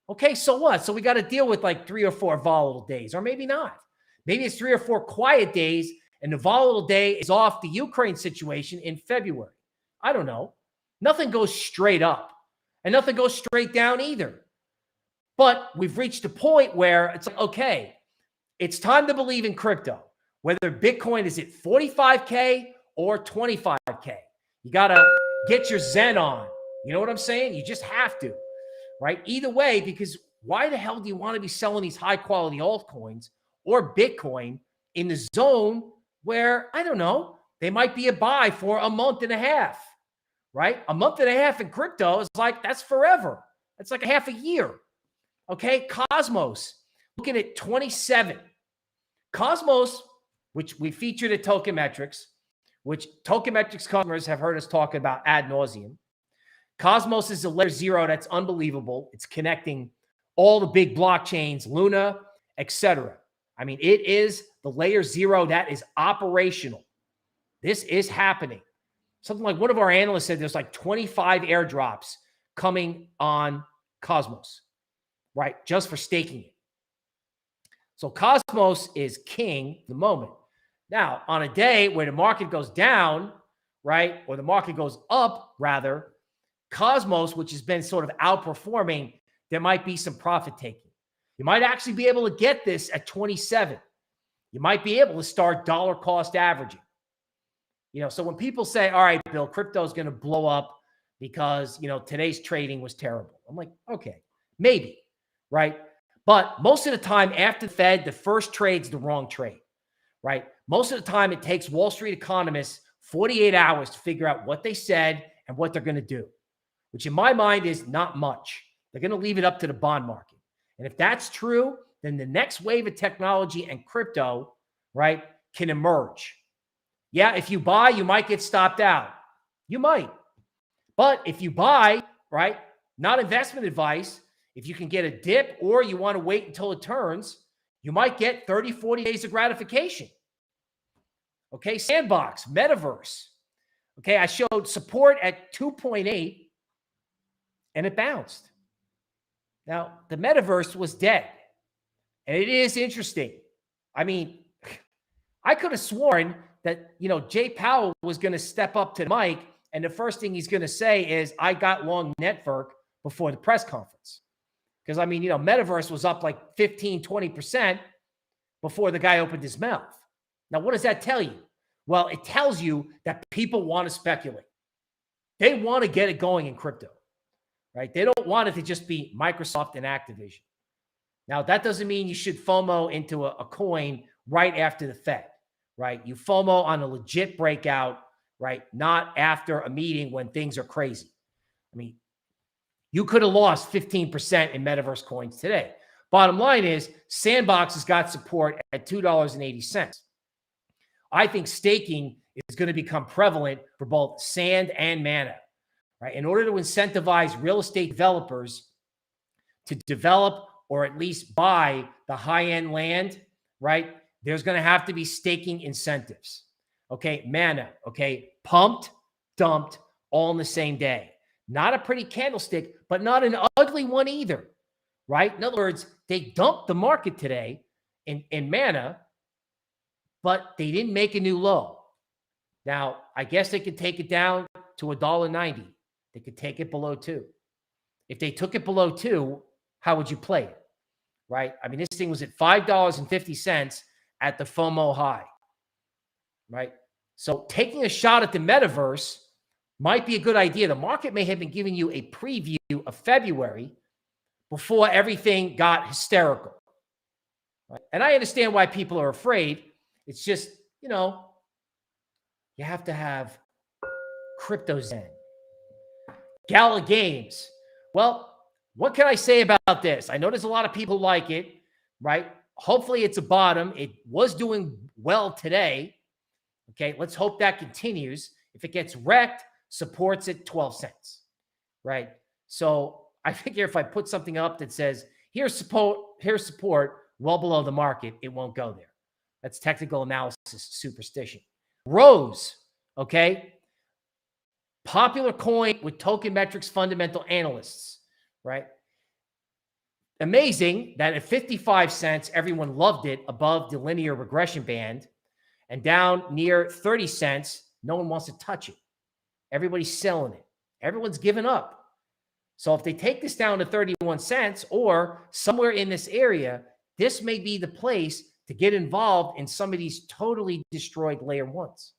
Okay, so what? So we got to deal with like 3 or 4 volatile days, or maybe not. Maybe it's 3 or 4 quiet days, and the volatile day is off the Ukraine situation in February. I don't know. Nothing goes straight up, and nothing goes straight down either. But we've reached a point where it's like, okay, it's time to believe in crypto, whether Bitcoin is at 45K or 25K. You got to get your Zen on. You know what I'm saying? You just have to, right? Either way, because why the hell do you want to be selling these high quality altcoins or Bitcoin in the zone where, I don't know, they might be a buy for a month and a half, right? A month and a half in crypto is like, that's forever. That's like a half a year. Okay, Cosmos, looking at 27. Cosmos, which we featured at Tokenmetrics, which Tokenmetrics customers have heard us talk about ad nauseum. Cosmos is a layer 0 that's unbelievable. It's connecting all the big blockchains, Luna, etc. I mean, it is the layer 0 that is operational. This is happening. Something like one of our analysts said there's like 25 airdrops coming on Cosmos, right? Just for staking it. So Cosmos is king at the moment. Now, on a day where the market goes down, right, or the market goes up, rather, Cosmos, which has been sort of outperforming, there might be some profit taking. You might actually be able to get this at 27. You might be able to start dollar cost averaging. You know, so when people say, all right, Bill, crypto is going to blow up because, you know, today's trading was terrible. I'm like, okay, maybe, right? But most of the time after the Fed, the first trade's the wrong trade, right? Most of the time it takes Wall Street economists 48 hours to figure out what they said and what they're going to do, which in my mind is not much. They're going to leave it up to the bond market. And if that's true, then the next wave of technology and crypto, right, can emerge. Yeah, if you buy, you might get stopped out. You might. But if you buy, right, not investment advice, if you can get a dip or you want to wait until it turns, you might get 30, 40 days of gratification. Okay, Sandbox, Metaverse. Okay, I showed support at 2.8 and it bounced. Now, the Metaverse was dead. And it is interesting. I mean, I could have sworn that, you know, Jay Powell was going to step up to the mic and the first thing he's going to say is, I got long network before the press conference. Because, I mean, you know, Metaverse was up like 15, 20% before the guy opened his mouth. Now, what does that tell you? Well, it tells you that people want to speculate. They want to get it going in crypto, right? They don't want it to just be Microsoft and Activision. Now, that doesn't mean you should FOMO into a coin right after the Fed, right? You FOMO on a legit breakout, right? Not after a meeting when things are crazy. I mean, you could have lost 15% in Metaverse coins today. Bottom line is, Sandbox has got support at $2.80. I think staking is going to become prevalent for both Sand and Mana, right? In order to incentivize real estate developers to develop or at least buy the high-end land, right? There's going to have to be staking incentives. Okay, Mana, okay, pumped, dumped, all in the same day. Not a pretty candlestick, but not an ugly one either, right? In other words, they dumped the market today in Mana, but they didn't make a new low. Now, I guess they could take it down to $1.90. They could take it below 2. If they took it below 2, how would you play it, right? I mean, this thing was at $5.50 at the FOMO high, right? So taking a shot at the Metaverse might be a good idea. The market may have been giving you a preview of February before everything got hysterical, right? And I understand why people are afraid. It's just, you know, you have to have Cryptozan. Gala Games. Well, what can I say about this? I know there's a lot of people who like it, right? Hopefully it's a bottom. It was doing well today. Okay, let's hope that continues. If it gets wrecked, supports at 12 cents, right? So I figure if I put something up that says, here's support well below the market, it won't go there. That's technical analysis superstition. Rose, okay? Popular coin with Token Metrics fundamental analysts, right? Amazing that at 55 cents, everyone loved it above the linear regression band, and down near 30 cents, no one wants to touch it. Everybody's selling it. Everyone's giving up. So if they take this down to 31 cents or somewhere in this area, this may be the place to get involved in some of these totally destroyed layer ones.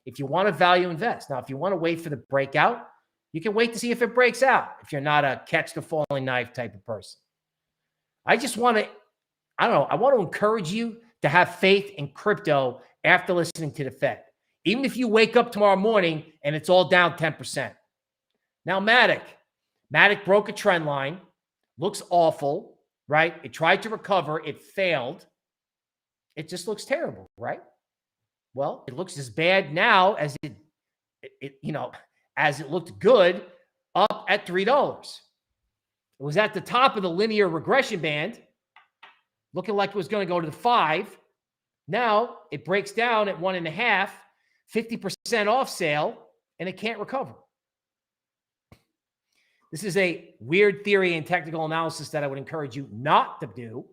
If you want to value invest. Now, if you want to wait for the breakout, you can wait to see if it breaks out if you're not a catch the falling knife type of person. I just want to, I don't know, I want to encourage you to have faith in crypto after listening to the Fed. Even if you wake up tomorrow morning and it's all down 10%, Now, Matic. Matic broke a trend line. Looks awful, right? It tried to recover. It failed. It just looks terrible, right? Well, it looks as bad now as as it looked good up at $3. It was at the top of the linear regression band, looking like it was going to go to the 5. Now it breaks down at 1.5, 50% off sale, and it can't recover. This is a weird theory and technical analysis that I would encourage you not to do,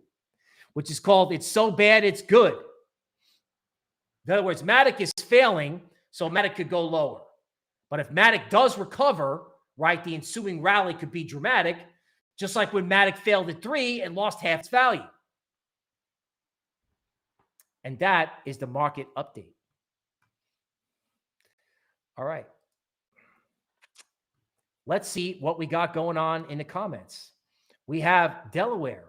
which is called "it's so bad it's good." In other words, Matic is failing, so Matic could go lower. But if Matic does recover, right, the ensuing rally could be dramatic, just like when Matic failed at 3 and lost half its value. And that is the market update. All right. Let's see what we got going on in the comments. We have Delaware.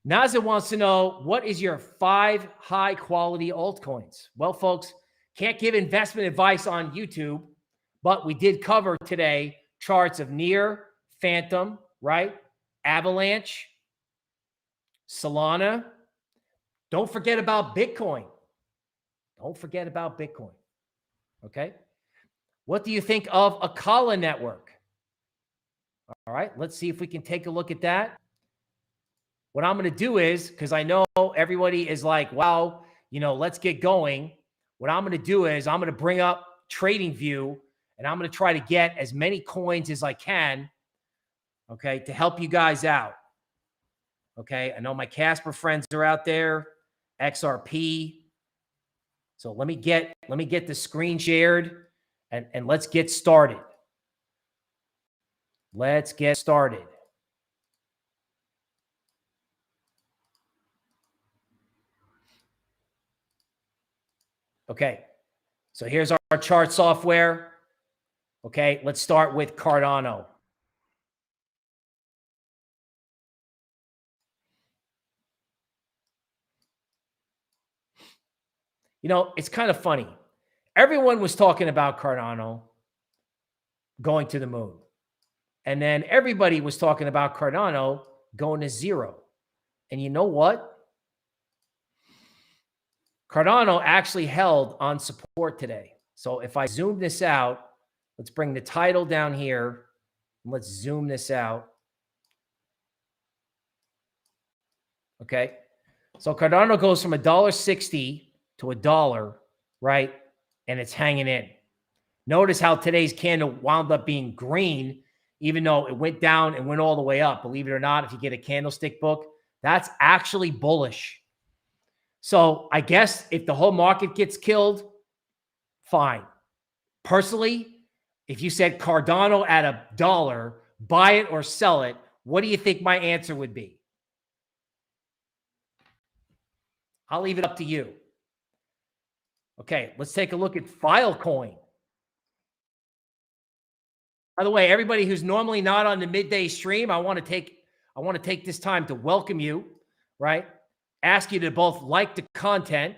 Naza wants to know, what is your 5 high-quality altcoins? Well, folks, can't give investment advice on YouTube, but we did cover today charts of Near, Phantom, right? Avalanche, Solana. Don't forget about Bitcoin. Don't forget about Bitcoin. Okay? What do you think of Akala Network? All right, let's see if we can take a look at that. What I'm going to do is, because I know everybody is like, wow, let's get going. What I'm going to do is I'm going to bring up TradingView, and I'm going to try to get as many coins as I can, okay, to help you guys out. Okay, I know my Casper friends are out there, XRP. So let me get the screen shared, and let's get started. Let's get started. Okay, so here's our chart software. Okay, let's start with Cardano. It's kind of funny. Everyone was talking about Cardano going to the moon. And then everybody was talking about Cardano going to 0. And you know what? Cardano actually held on support today. So if I zoom this out, let's bring the title down here. And let's zoom this out. Okay. So Cardano goes from $1.60 to $1, right? And it's hanging in. Notice how today's candle wound up being green, even though it went down and went all the way up. Believe it or not, if you get a candlestick book, that's actually bullish. So I guess if the whole market gets killed, fine. Personally, if you said Cardano at $1, buy it or sell it, what do you think my answer would be? I'll leave it up to you. Okay, let's take a look at Filecoin. By the way, everybody who's normally not on the midday stream, I want to take this time to welcome you, right? Ask you to both like the content,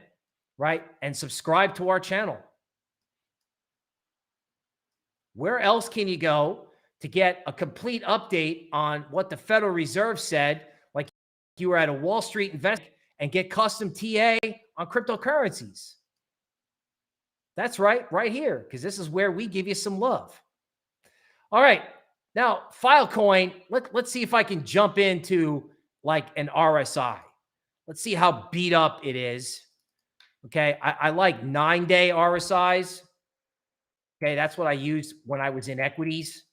right, and subscribe to our channel. Where else can you go to get a complete update on what the Federal Reserve said, like you were at a Wall Street investment, and get custom TA on cryptocurrencies? That's right here, because this is where we give you some love. All right, now Filecoin, let's see if I can jump into like an RSI. Let's see how beat up it is. Okay, I like 9-day RSIs. Okay, that's what I used when I was in equities.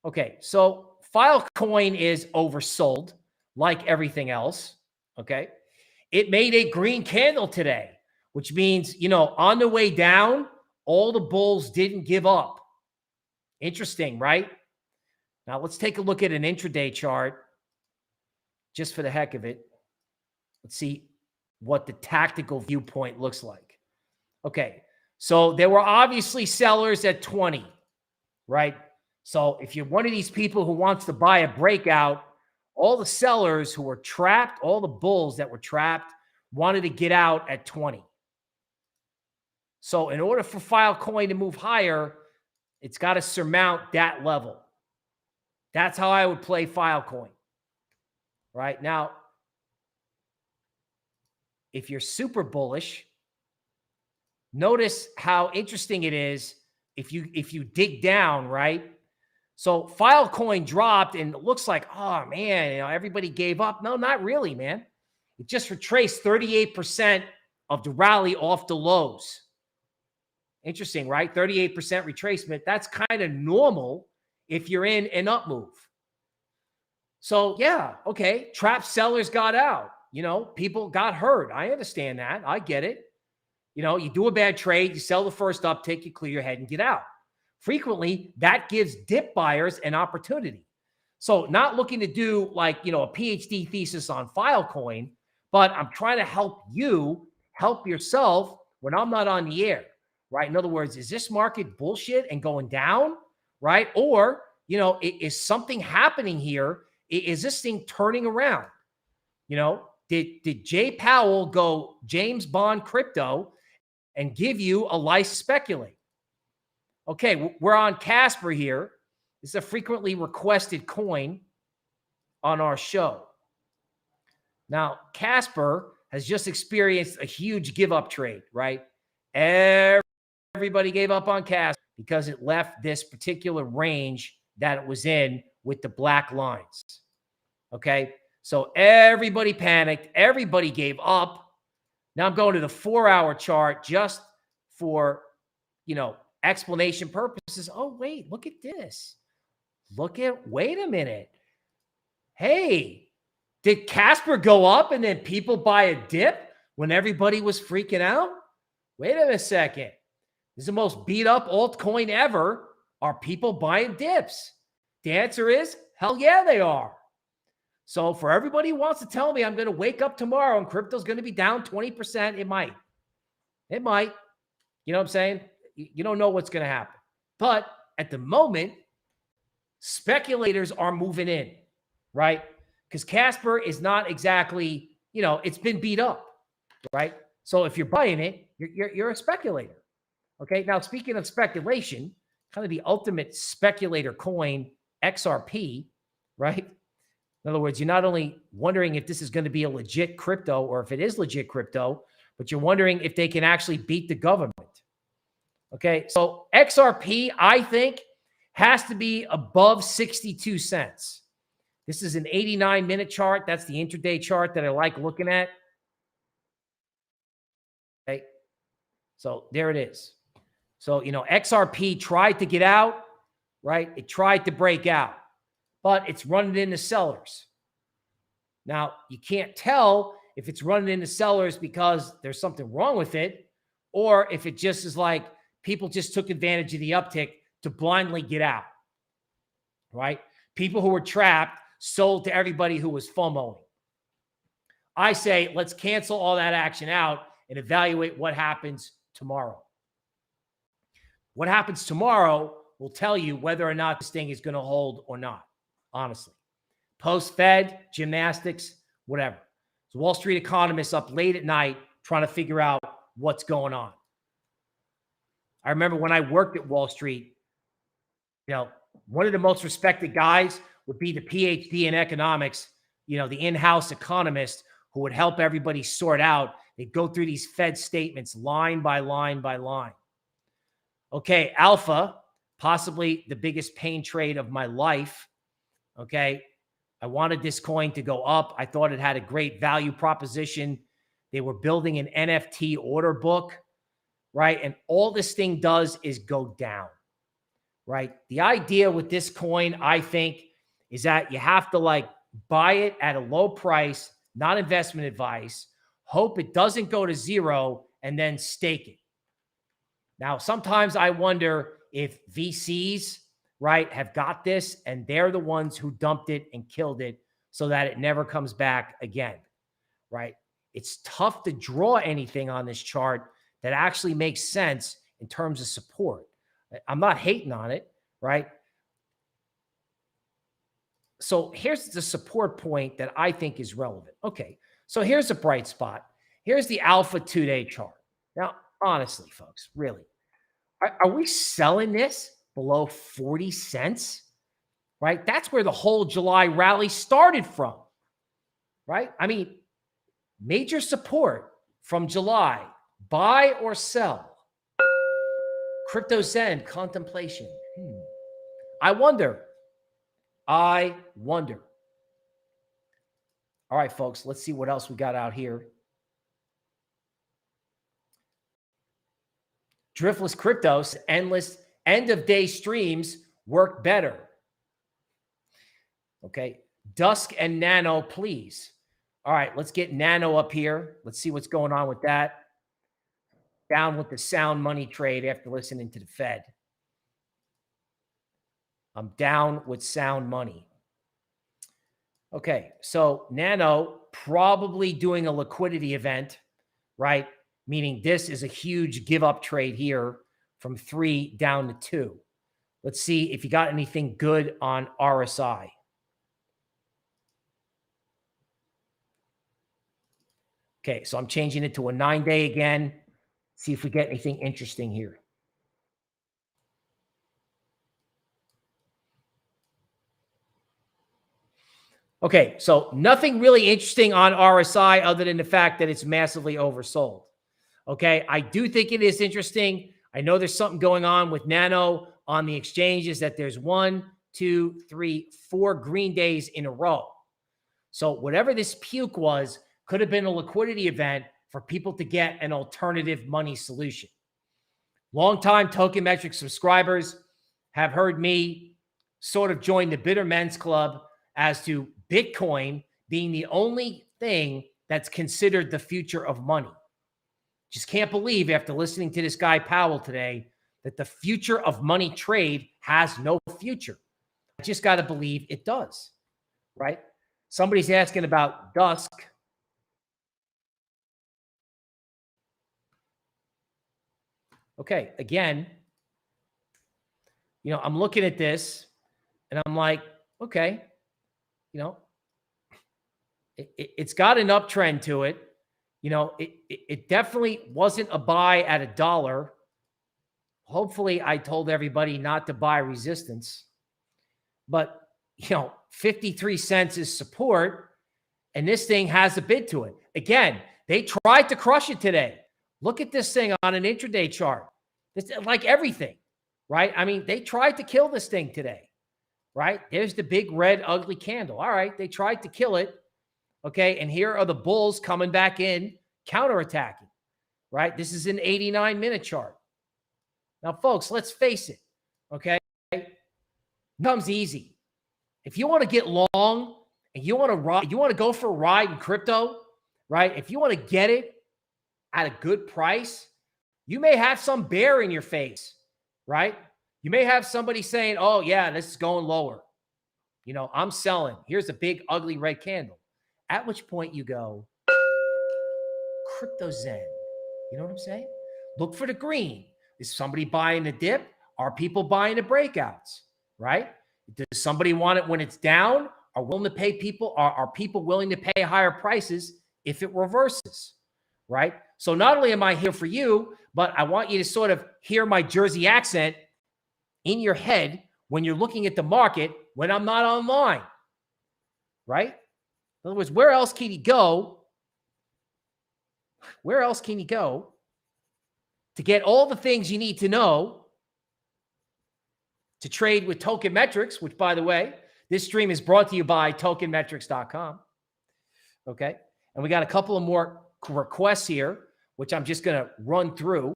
Okay, so Filecoin is oversold like everything else. Okay, it made a green candle today, which means, on the way down, all the bulls didn't give up. Interesting, right? Now let's take a look at an intraday chart just for the heck of it. Let's see what the tactical viewpoint looks like. Okay, so there were obviously sellers at 20, right? So if you're one of these people who wants to buy a breakout, all the sellers who were trapped, all the bulls that were trapped, wanted to get out at 20. So in order for Filecoin to move higher, It's got to surmount that level. That's how I would play Filecoin. Right now, if you're super bullish, notice how interesting it is if you dig down, right? So Filecoin dropped and it looks like, oh man, everybody gave up. No, not really, man. It just retraced 38% of the rally off the lows. Interesting, right? 38% retracement. That's kind of normal if you're in an up move. So yeah, okay, trap sellers got out. People got hurt. I understand that. I get it. You do a bad trade, you sell the first uptick, you clear your head and get out. Frequently, that gives dip buyers an opportunity. So not looking to do like, a PhD thesis on Filecoin, but I'm trying to help you help yourself when I'm not on the air, right? In other words, is this market bullshit and going down, right? Or, is something happening here? Is this thing turning around? Did Jay Powell go James Bond crypto and give you a license to speculate? Okay, we're on Casper here. This is a frequently requested coin on our show. Now, Casper has just experienced a huge give-up trade, right? Everybody gave up on Casper because it left this particular range that it was in with the black lines. Okay, so everybody panicked. Everybody gave up. Now I'm going to the 4-hour chart just for, explanation purposes. Oh, wait, look at this. Wait a minute. Hey, did Casper go up and then people buy a dip when everybody was freaking out? Wait a second. This is the most beat up altcoin ever. Are people buying dips? The answer is, hell yeah, they are. So for everybody who wants to tell me I'm going to wake up tomorrow and crypto's going to be down 20%, it might. It might. You know what I'm saying? You don't know what's going to happen. But at the moment, speculators are moving in, right? Because Casper is not exactly, it's been beat up, right? So if you're buying it, you're a speculator. Okay, now speaking of speculation, kind of the ultimate speculator coin, XRP, right? In other words, you're not only wondering if this is going to be a legit crypto or if it is legit crypto, but you're wondering if they can actually beat the government. Okay, so XRP, I think, has to be above 62 cents. This is an 89-minute chart. That's the intraday chart that I like looking at. Okay, so there it is. So, XRP tried to get out, right? It tried to break out, but it's running into sellers. Now, you can't tell if it's running into sellers because there's something wrong with it, or if it just is like people just took advantage of the uptick to blindly get out, right? People who were trapped sold to everybody who was FOMOing. I say, let's cancel all that action out and evaluate what happens tomorrow. What happens tomorrow will tell you whether or not this thing is going to hold or not, honestly. Post-Fed, gymnastics, whatever. So Wall Street economists up late at night trying to figure out what's going on. I remember when I worked at Wall Street, one of the most respected guys would be the PhD in economics, the in-house economist who would help everybody sort out. They'd go through these Fed statements line by line by line. Okay, Alpha, possibly the biggest pain trade of my life. Okay, I wanted this coin to go up. I thought it had a great value proposition. They were building an NFT order book, right? And all this thing does is go down, right? The idea with this coin, I think, is that you have to buy it at a low price, not investment advice, hope it doesn't go to zero, and then stake it. Now, sometimes I wonder if VCs, right, have got this and they're the ones who dumped it and killed it so that it never comes back again, right? It's tough to draw anything on this chart that actually makes sense in terms of support. I'm not hating on it, right? So here's the support point that I think is relevant. Okay, so here's a bright spot. Here's the Alpha 2-day chart. Now, honestly, folks, really, are we selling this below 40 cents, right? That's where the whole July rally started from, right? I mean, major support from July, buy or sell. Cryptozan contemplation. I wonder. All right, folks, let's see what else we got out here. Driftless Cryptos, endless end-of-day streams work better. Okay. Dusk and Nano, please. All right, let's get Nano up here. Let's see what's going on with that. Down with the sound money trade after listening to the Fed. I'm down with sound money. Okay, so Nano probably doing a liquidity event, right? Meaning this is a huge give up trade here from 3 down to 2. Let's see if you got anything good on RSI. Okay, so I'm changing it to a 9-day again. See if we get anything interesting here. Okay, so nothing really interesting on RSI other than the fact that it's massively oversold. Okay, I do think it is interesting. I know there's something going on with Nano on the exchanges that there's 1, 2, 3, 4 green days in a row. So whatever this puke was could have been a liquidity event for people to get an alternative money solution. Longtime Tokenmetrics subscribers have heard me sort of join the bitter men's club as to Bitcoin being the only thing that's considered the future of money. Just can't believe after listening to this guy Powell today that the future of money trade has no future. I just got to believe it does, right? Somebody's asking about Dusk. Okay, again, I'm looking at this and I'm like, okay, it's got an uptrend to it. It definitely wasn't a buy at $1. Hopefully I told everybody not to buy resistance, but 53 cents is support and this thing has a bid to it. Again, they tried to crush it today. Look at this thing on an intraday chart. It's like everything, right? I mean, they tried to kill this thing today, right? There's the big red ugly candle. All right, they tried to kill it. Okay, and here are the bulls coming back in, counterattacking, right? This is an 89-minute chart. Now, folks, let's face it, okay? It comes easy. If you want to get long and you want to go for a ride in crypto, right? If you want to get it at a good price, you may have some bear in your face, right? You may have somebody saying, oh, yeah, this is going lower. I'm selling. Here's a big, ugly red candle. At which point you go, Cryptozan. You know what I'm saying? Look for the green. Is somebody buying the dip? Are people buying the breakouts? Right? Does somebody want it when it's down? Are people willing to pay higher prices if it reverses? Right? So not only am I here for you, but I want you to sort of hear my Jersey accent in your head when you're looking at the market when I'm not online. Right? In other words, where else can you go? Where else can you go to get all the things you need to know to trade with Tokenmetrics, which, by the way, this stream is brought to you by Tokenmetrics.com. Okay. And we got a couple of more requests here, which I'm just going to run through,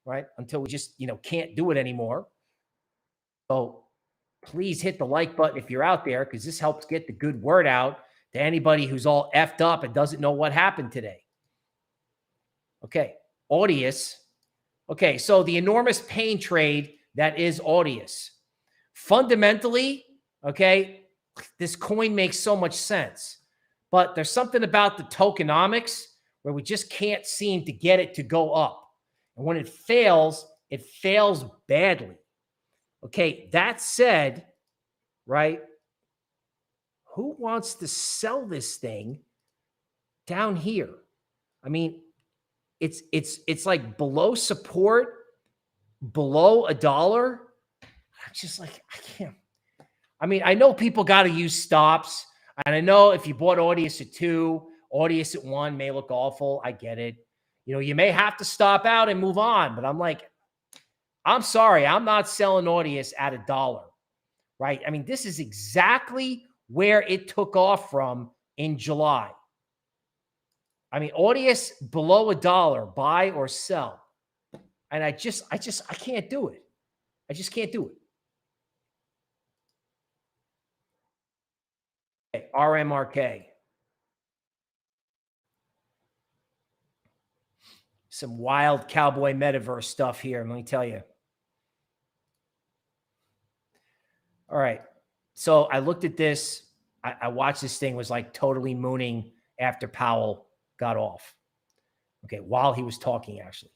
right, until we just, can't do it anymore. So please hit the like button if you're out there, because this helps get the good word out to anybody who's all effed up and doesn't know what happened today. Okay, AUDIUS. Okay, so the enormous pain trade that is AUDIUS. Fundamentally, okay, this coin makes so much sense. But there's something about the tokenomics where we just can't seem to get it to go up. And when it fails badly. Okay, that said, right, who wants to sell this thing down here? I mean, it's like below support, below $1. I'm just like, I can't. I mean, I know people got to use stops. And I know if you bought AUDIUS at 2, AUDIUS at 1 may look awful. I get it. You know, you may have to stop out and move on. But I'm like, I'm sorry. I'm not selling AUDIUS at $1, right? I mean, this is exactly where it took off from in July. I mean, AUDIUS below $1, buy or sell. And I can't do it. I just can't do it. Okay, RMRK. Some wild cowboy metaverse stuff here. Let me tell you. All right. So I looked at this. I watched this thing, was like totally mooning after Powell got off. Okay. While he was talking, actually.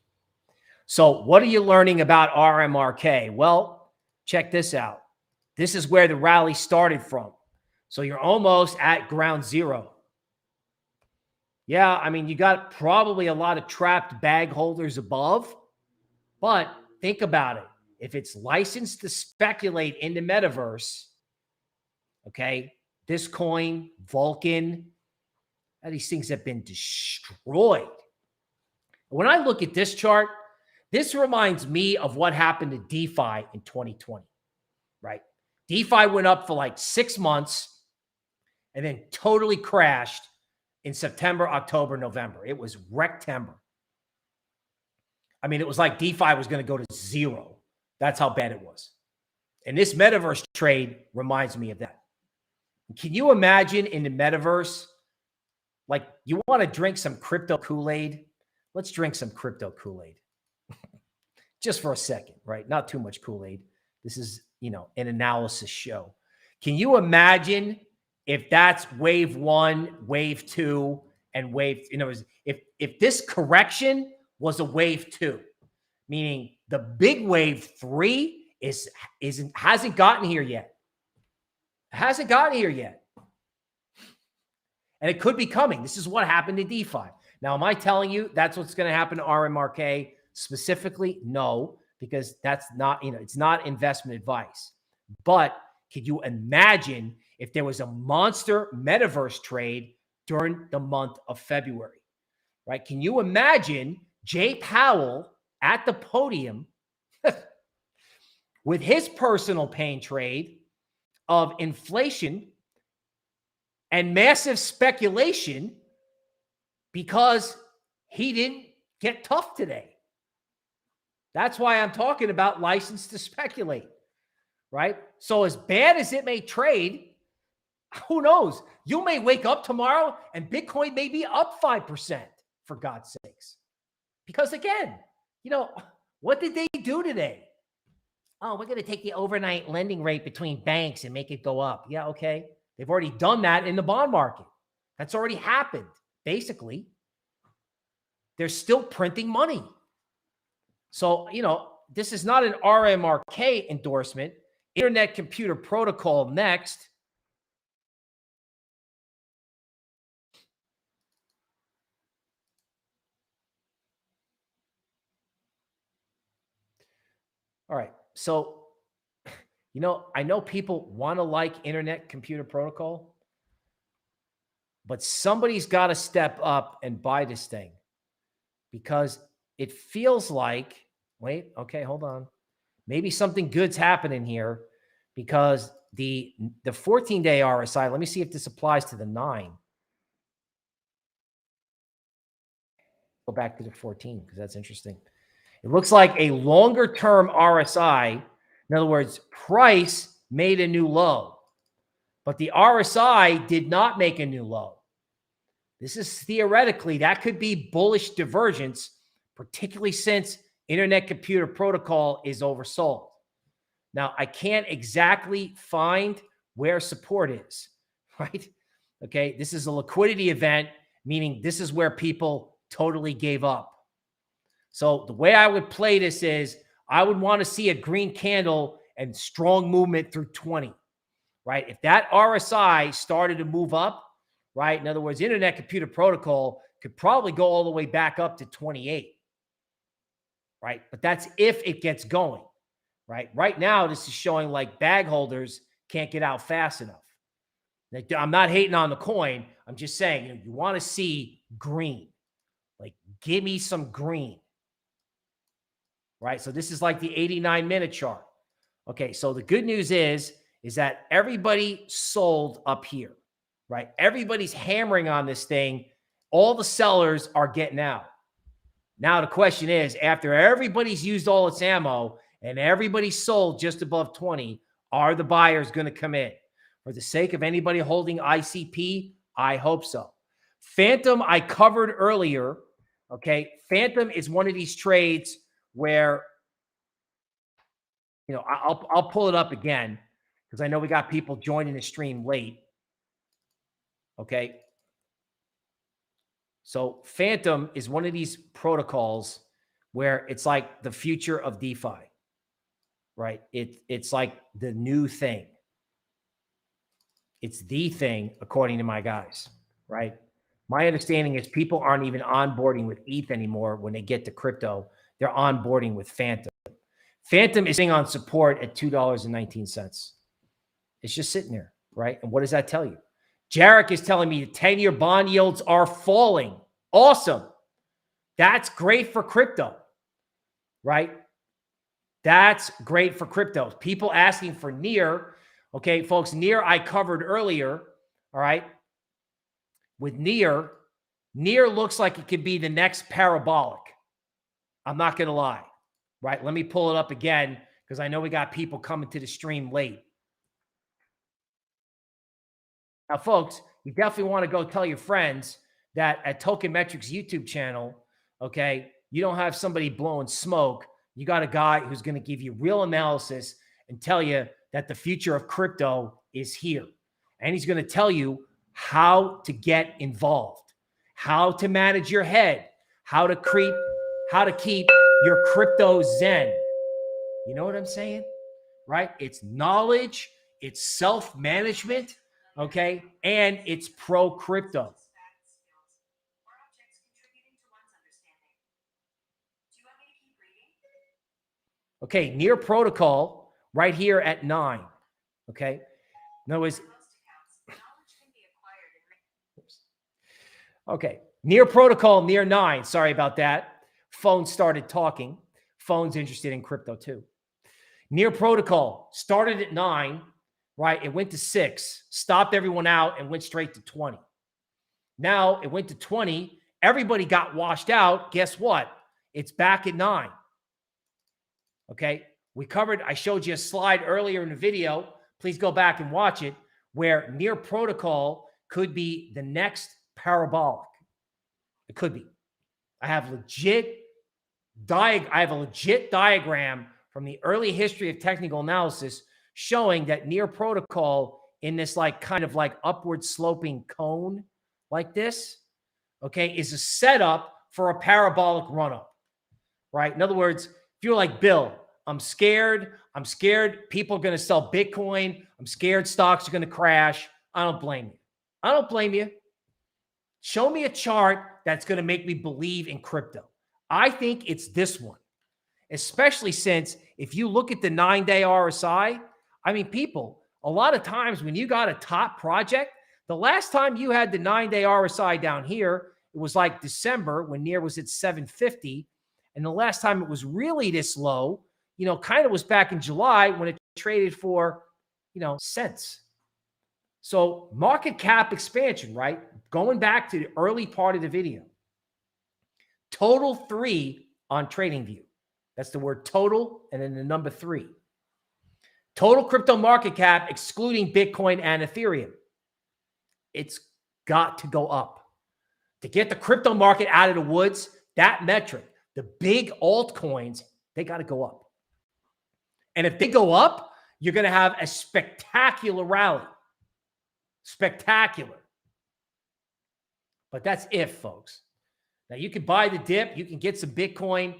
So what are you learning about RMRK? Well, check this out. This is where the rally started from. So you're almost at ground zero. Yeah, I mean, you got probably a lot of trapped bag holders above, but think about it. If it's licensed to speculate in the metaverse, okay, this coin, Vulcan, these things have been destroyed. When I look at this chart, this reminds me of what happened to DeFi in 2020, right? DeFi went up for like 6 months and then totally crashed in September, October, November. It was Rectember. I mean, it was like DeFi was going to go to zero. That's how bad it was. And this metaverse trade reminds me of that. Can you imagine in the metaverse, like you want to drink some crypto Kool-Aid? Let's drink some crypto Kool-Aid. Just for a second, right? Not too much Kool-Aid. This is, you know, an analysis show. Can you imagine if that's wave 1, wave 2, and wave, you know, if this correction was a wave 2, meaning the big wave 3 hasn't gotten here yet. It hasn't gotten here yet. And it could be coming. This is what happened to DeFi. Now, am I telling you that's what's going to happen to RMRK specifically? No, because that's not, you know, it's not investment advice. But could you imagine if there was a monster metaverse trade during the month of February, right? Can you imagine Jay Powell at the podium with his personal pain trade of inflation and massive speculation because he didn't get tough today? That's why I'm talking about license to speculate, right? So as bad as it may trade, who knows? You may wake up tomorrow and Bitcoin may be up 5%, for God's sakes. Because again, you know, what did they do today? Oh, we're going to take the overnight lending rate between banks and make it go up. Yeah, okay. They've already done that in the bond market. That's already happened, basically. They're still printing money. So, you know, this is not an RMRK endorsement. Internet Computer Protocol next. All right. So, you know, I know people want to like Internet Computer Protocol, but somebody's got to step up and buy this thing because it feels like, wait, okay, hold on. Maybe something good's happening here because the 14-day RSI, let me see if this applies to the 9. Go back to the 14 because that's interesting. It looks like a longer-term RSI. In other words, price made a new low, but the RSI did not make a new low. This is theoretically, that could be bullish divergence, particularly since Internet Computer Protocol is oversold. Now, I can't exactly find where support is, right? Okay, this is a liquidity event, meaning this is where people totally gave up. So the way I would play this is I would want to see a green candle and strong movement through 20, right? If that RSI started to move up, right? In other words, Internet Computer Protocol could probably go all the way back up to 28, right? But that's if it gets going, right? Right now, this is showing like bag holders can't get out fast enough. I'm not hating on the coin. I'm just saying, you want to see green. Like, give me some green, right? So this is like the 89-minute chart. Okay, so the good news is that everybody sold up here, right? Everybody's hammering on this thing. All the sellers are getting out. Now the question is, after everybody's used all its ammo and everybody sold just above 20, are the buyers going to come in? For the sake of anybody holding ICP, I hope so. Phantom, I covered earlier. Okay, Phantom is one of these trades where, I'll pull it up again because I know we got people joining the stream late. Okay. So Phantom is one of these protocols where it's like the future of DeFi, right? It's like the new thing. It's the thing, according to my guys, right? My understanding is people aren't even onboarding with ETH anymore when they get to crypto. They're onboarding with Phantom. Phantom is sitting on support at $2.19. It's just sitting there, right? And what does that tell you? Jarek is telling me the 10-year bond yields are falling. Awesome. That's great for crypto, right? That's great for crypto. People asking for NEAR. Okay, folks, NEAR I covered earlier, all right? With NEAR looks like it could be the next parabolic. I'm not going to lie, right? Let me pull it up again because I know we got people coming to the stream late. Now, folks, you definitely want to go tell your friends that at Tokenmetrics YouTube channel, okay, you don't have somebody blowing smoke. You got a guy who's going to give you real analysis and tell you that the future of crypto is here. And he's going to tell you how to get involved, how to manage your head, how to keep your crypto zen. You know what I'm saying? Right? It's knowledge, it's self-management, okay? And it's pro-crypto. Okay, NEAR protocol right here at 9, okay? In other words, okay, NEAR protocol, NEAR 9. Sorry about that. Phone started talking. Phone's interested in crypto too. NEAR protocol started at 9, right? It went to 6, stopped everyone out and went straight to 20. Now it went to 20. Everybody got washed out. Guess what? It's back at 9. Okay, I showed you a slide earlier in the video. Please go back and watch it, where NEAR protocol could be the next parabolic. It could be. I have a legit diagram from the early history of technical analysis showing that NEAR protocol in this kind of upward sloping cone like this, okay, is a setup for a parabolic run-up, right? In other words, if you're like, Bill, I'm scared people are going to sell Bitcoin. I'm scared stocks are going to crash. I don't blame you. Show me a chart that's going to make me believe in crypto. I think it's this one, especially since if you look at the 9-day RSI, I mean, people, a lot of times when you got a top project, the last time you had the 9-day RSI down here, it was like December when NEAR was at 750. And the last time it was really this low, kind of was back in July when it traded for, cents. So market cap expansion, right? Going back to the early part of the video. Total 3 on TradingView. That's the word total and then the number 3. Total crypto market cap excluding Bitcoin and Ethereum. It's got to go up. To get the crypto market out of the woods, that metric, the big altcoins, they got to go up. And if they go up, you're going to have a spectacular rally. Spectacular. But that's if, folks. Now, you can buy the dip. You can get some Bitcoin.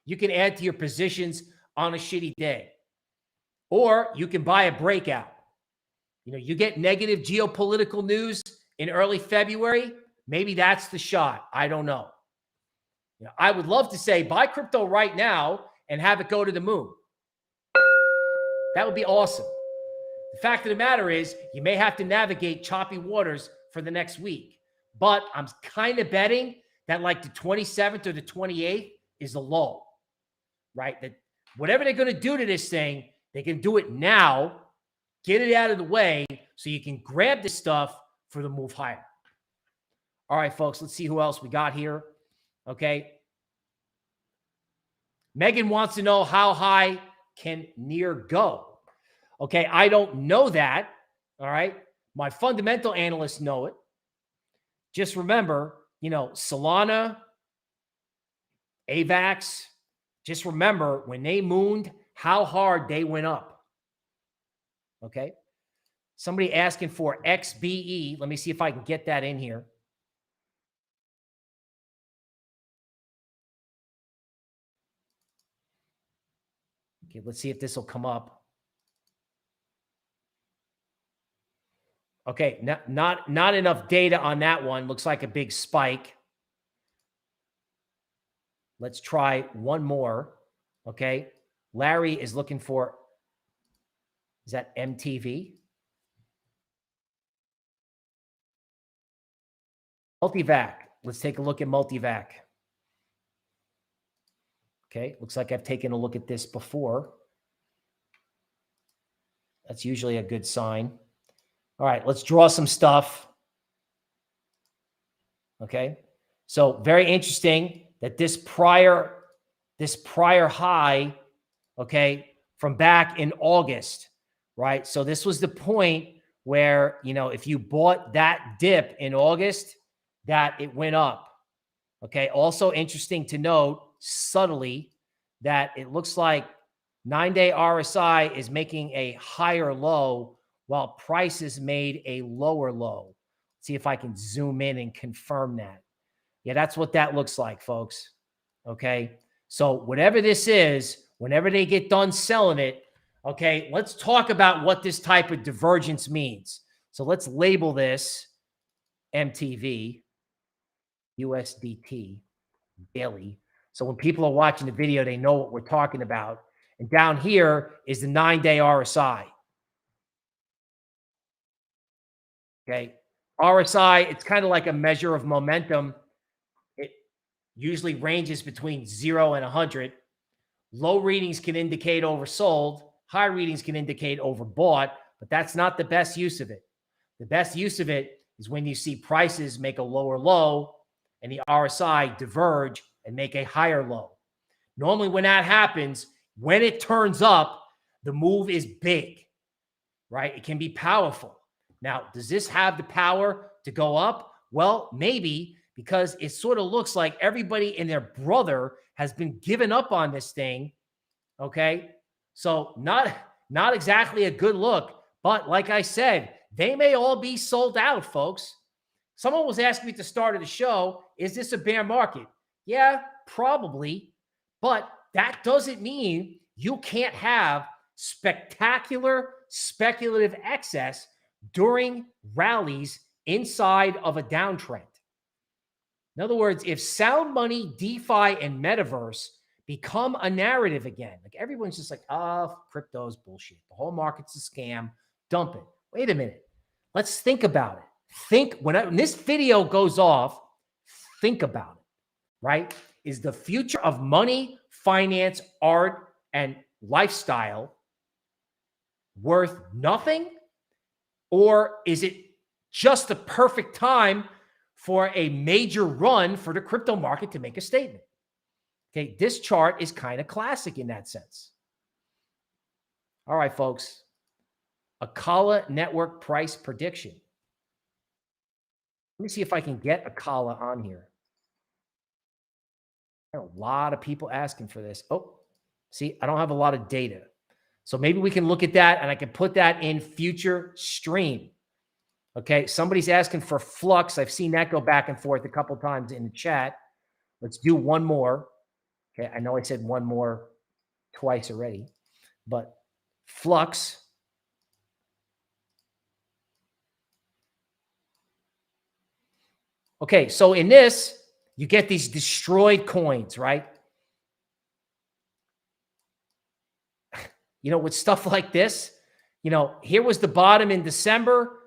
You can add to your positions on a shitty day. Or you can buy a breakout. You get negative geopolitical news in early February. Maybe that's the shot. I don't know. I would love to say buy crypto right now and have it go to the moon. That would be awesome. The fact of the matter is you may have to navigate choppy waters for the next week, but I'm kind of betting that like the 27th or the 28th is the low, right? That whatever they're going to do to this thing, they can do it now, get it out of the way so you can grab this stuff for the move higher. All right, folks, let's see who else we got here. Okay. Megan wants to know how high can near go. Okay, I don't know that. All right. My fundamental analysts know it. Just remember, Solana, AVAX, just remember when they mooned, how hard they went up. Okay. Somebody asking for XBE. Let me see if I can get that in here. Okay, let's see if this will come up. Okay, not enough data on that one. Looks like a big spike. Let's try one more. Okay, Larry is looking for, is that MTV? Multivac. Let's take a look at Multivac. Okay, looks like I've taken a look at this before. That's usually a good sign. All right, let's draw some stuff. Okay, so very interesting that this prior high, okay, from back in August, right? So this was the point where, if you bought that dip in August, that it went up. Okay, also interesting to note subtly that it looks like 9-day RSI is making a higher low while prices made a lower low. See if I can zoom in and confirm that. Yeah, that's what that looks like, folks. Okay, so whatever this is, whenever they get done selling it, okay, let's talk about what this type of divergence means. So let's label this MTV, USDT, daily. So when people are watching the video, they know what we're talking about. And down here is the 9-day RSI. Okay. RSI, it's kind of like a measure of momentum. It usually ranges between 0 and 100. Low readings can indicate oversold. High readings can indicate overbought, but that's not the best use of it. The best use of it is when you see prices make a lower low and the RSI diverge and make a higher low. Normally when that happens, when it turns up, the move is big, right? It can be powerful. Now, does this have the power to go up? Well, maybe, because it sort of looks like everybody and their brother has been giving up on this thing, okay? So not exactly a good look, but like I said, they may all be sold out, folks. Someone was asking me at the start of the show, is this a bear market? Yeah, probably, but that doesn't mean you can't have spectacular speculative excess during rallies inside of a downtrend. In other words, if sound money, DeFi, and Metaverse become a narrative again, like everyone's just like, crypto's bullshit. The whole market's a scam. Dump it. Wait a minute. Let's think about it. When this video goes off, think about it, right? Is the future of money, finance, art, and lifestyle worth nothing? Or is it just the perfect time for a major run for the crypto market to make a statement? Okay, this chart is kind of classic in that sense. All right, folks. Akala network price prediction. Let me see if I can get Akala on here. A lot of people asking for this. Oh, see, I don't have a lot of data. So maybe we can look at that and I can put that in future stream. Okay, somebody's asking for Flux. I've seen that go back and forth a couple times in the chat. Let's do one more. Okay, I know I said one more twice already, but Flux. Okay, so in this, you get these destroyed coins, right? with stuff like this, here was the bottom in December,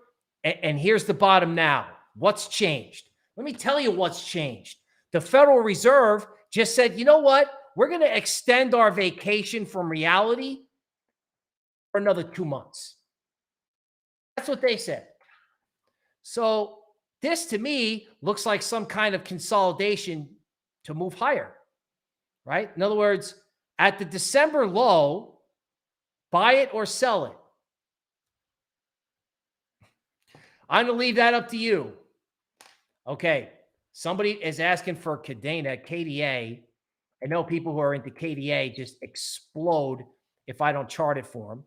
and here's the bottom now. What's changed? Let me tell you what's changed. The Federal Reserve just said, you know what? We're going to extend our vacation from reality for another 2 months. That's what they said. So this, to me, looks like some kind of consolidation to move higher, right? In other words, at the December low, buy it or sell it. I'm going to leave that up to you. Okay. Somebody is asking for Cardano, KDA. I know people who are into KDA just explode if I don't chart it for them.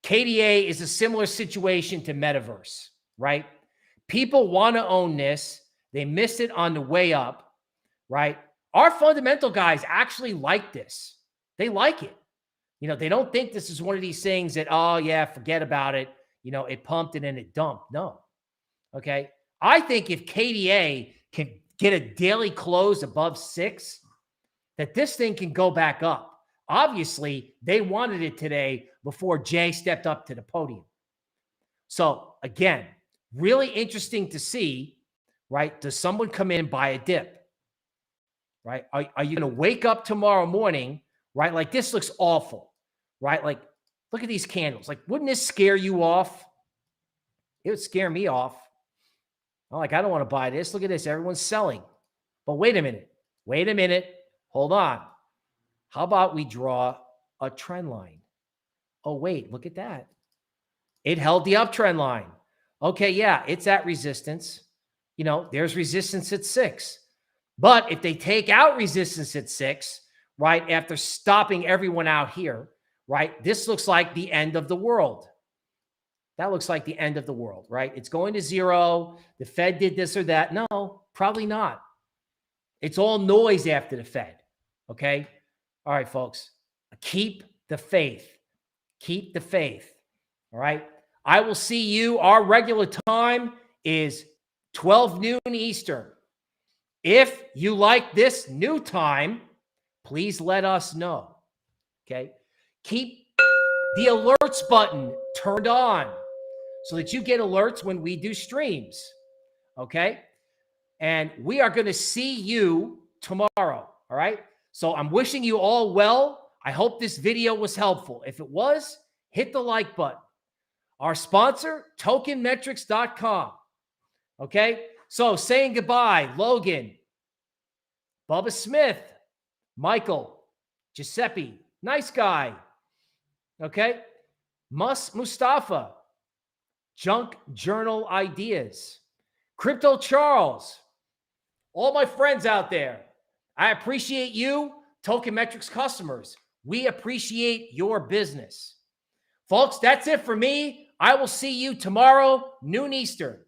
KDA is a similar situation to Metaverse, right? People want to own this. They missed it on the way up, right? Our fundamental guys actually like this. They like it. They don't think this is one of these things that, oh, yeah, forget about it. It pumped and then it dumped. No. Okay. I think if KDA can get a daily close above 6, that this thing can go back up. Obviously, they wanted it today before Jay stepped up to the podium. So again, really interesting to see, right? Does someone come in and buy a dip, right? Are you going to wake up tomorrow morning, right? Like, this looks awful, right? Like, look at these candles. Like, wouldn't this scare you off? It would scare me off. I'm like, I don't want to buy this. Look at this. Everyone's selling. But wait a minute. Wait a minute. Hold on. How about we draw a trend line? Oh, wait, look at that. It held the uptrend line. Okay, yeah, it's at resistance. There's resistance at 6. But if they take out resistance at 6, right, after stopping everyone out here, right, this looks like the end of the world. That looks like the end of the world, right? It's going to 0. The Fed did this or that. No, probably not. It's all noise after the Fed, okay? All right, folks, keep the faith. Keep the faith, all right? I will see you. Our regular time is 12 noon Eastern. If you like this new time, please let us know, okay? Keep the alerts button turned on so that you get alerts when we do streams, okay? And we are going to see you tomorrow, all right? So I'm wishing you all well. I hope this video was helpful. If it was, hit the like button. Our sponsor, Tokenmetrics.com, okay? So saying goodbye, Logan, Bubba Smith, Michael, Giuseppe, nice guy, okay? Mustafa, Junk Journal Ideas, Crypto Charles, all my friends out there. I appreciate you, Tokenmetrics customers. We appreciate your business. Folks, that's it for me. I will see you tomorrow, noon Eastern.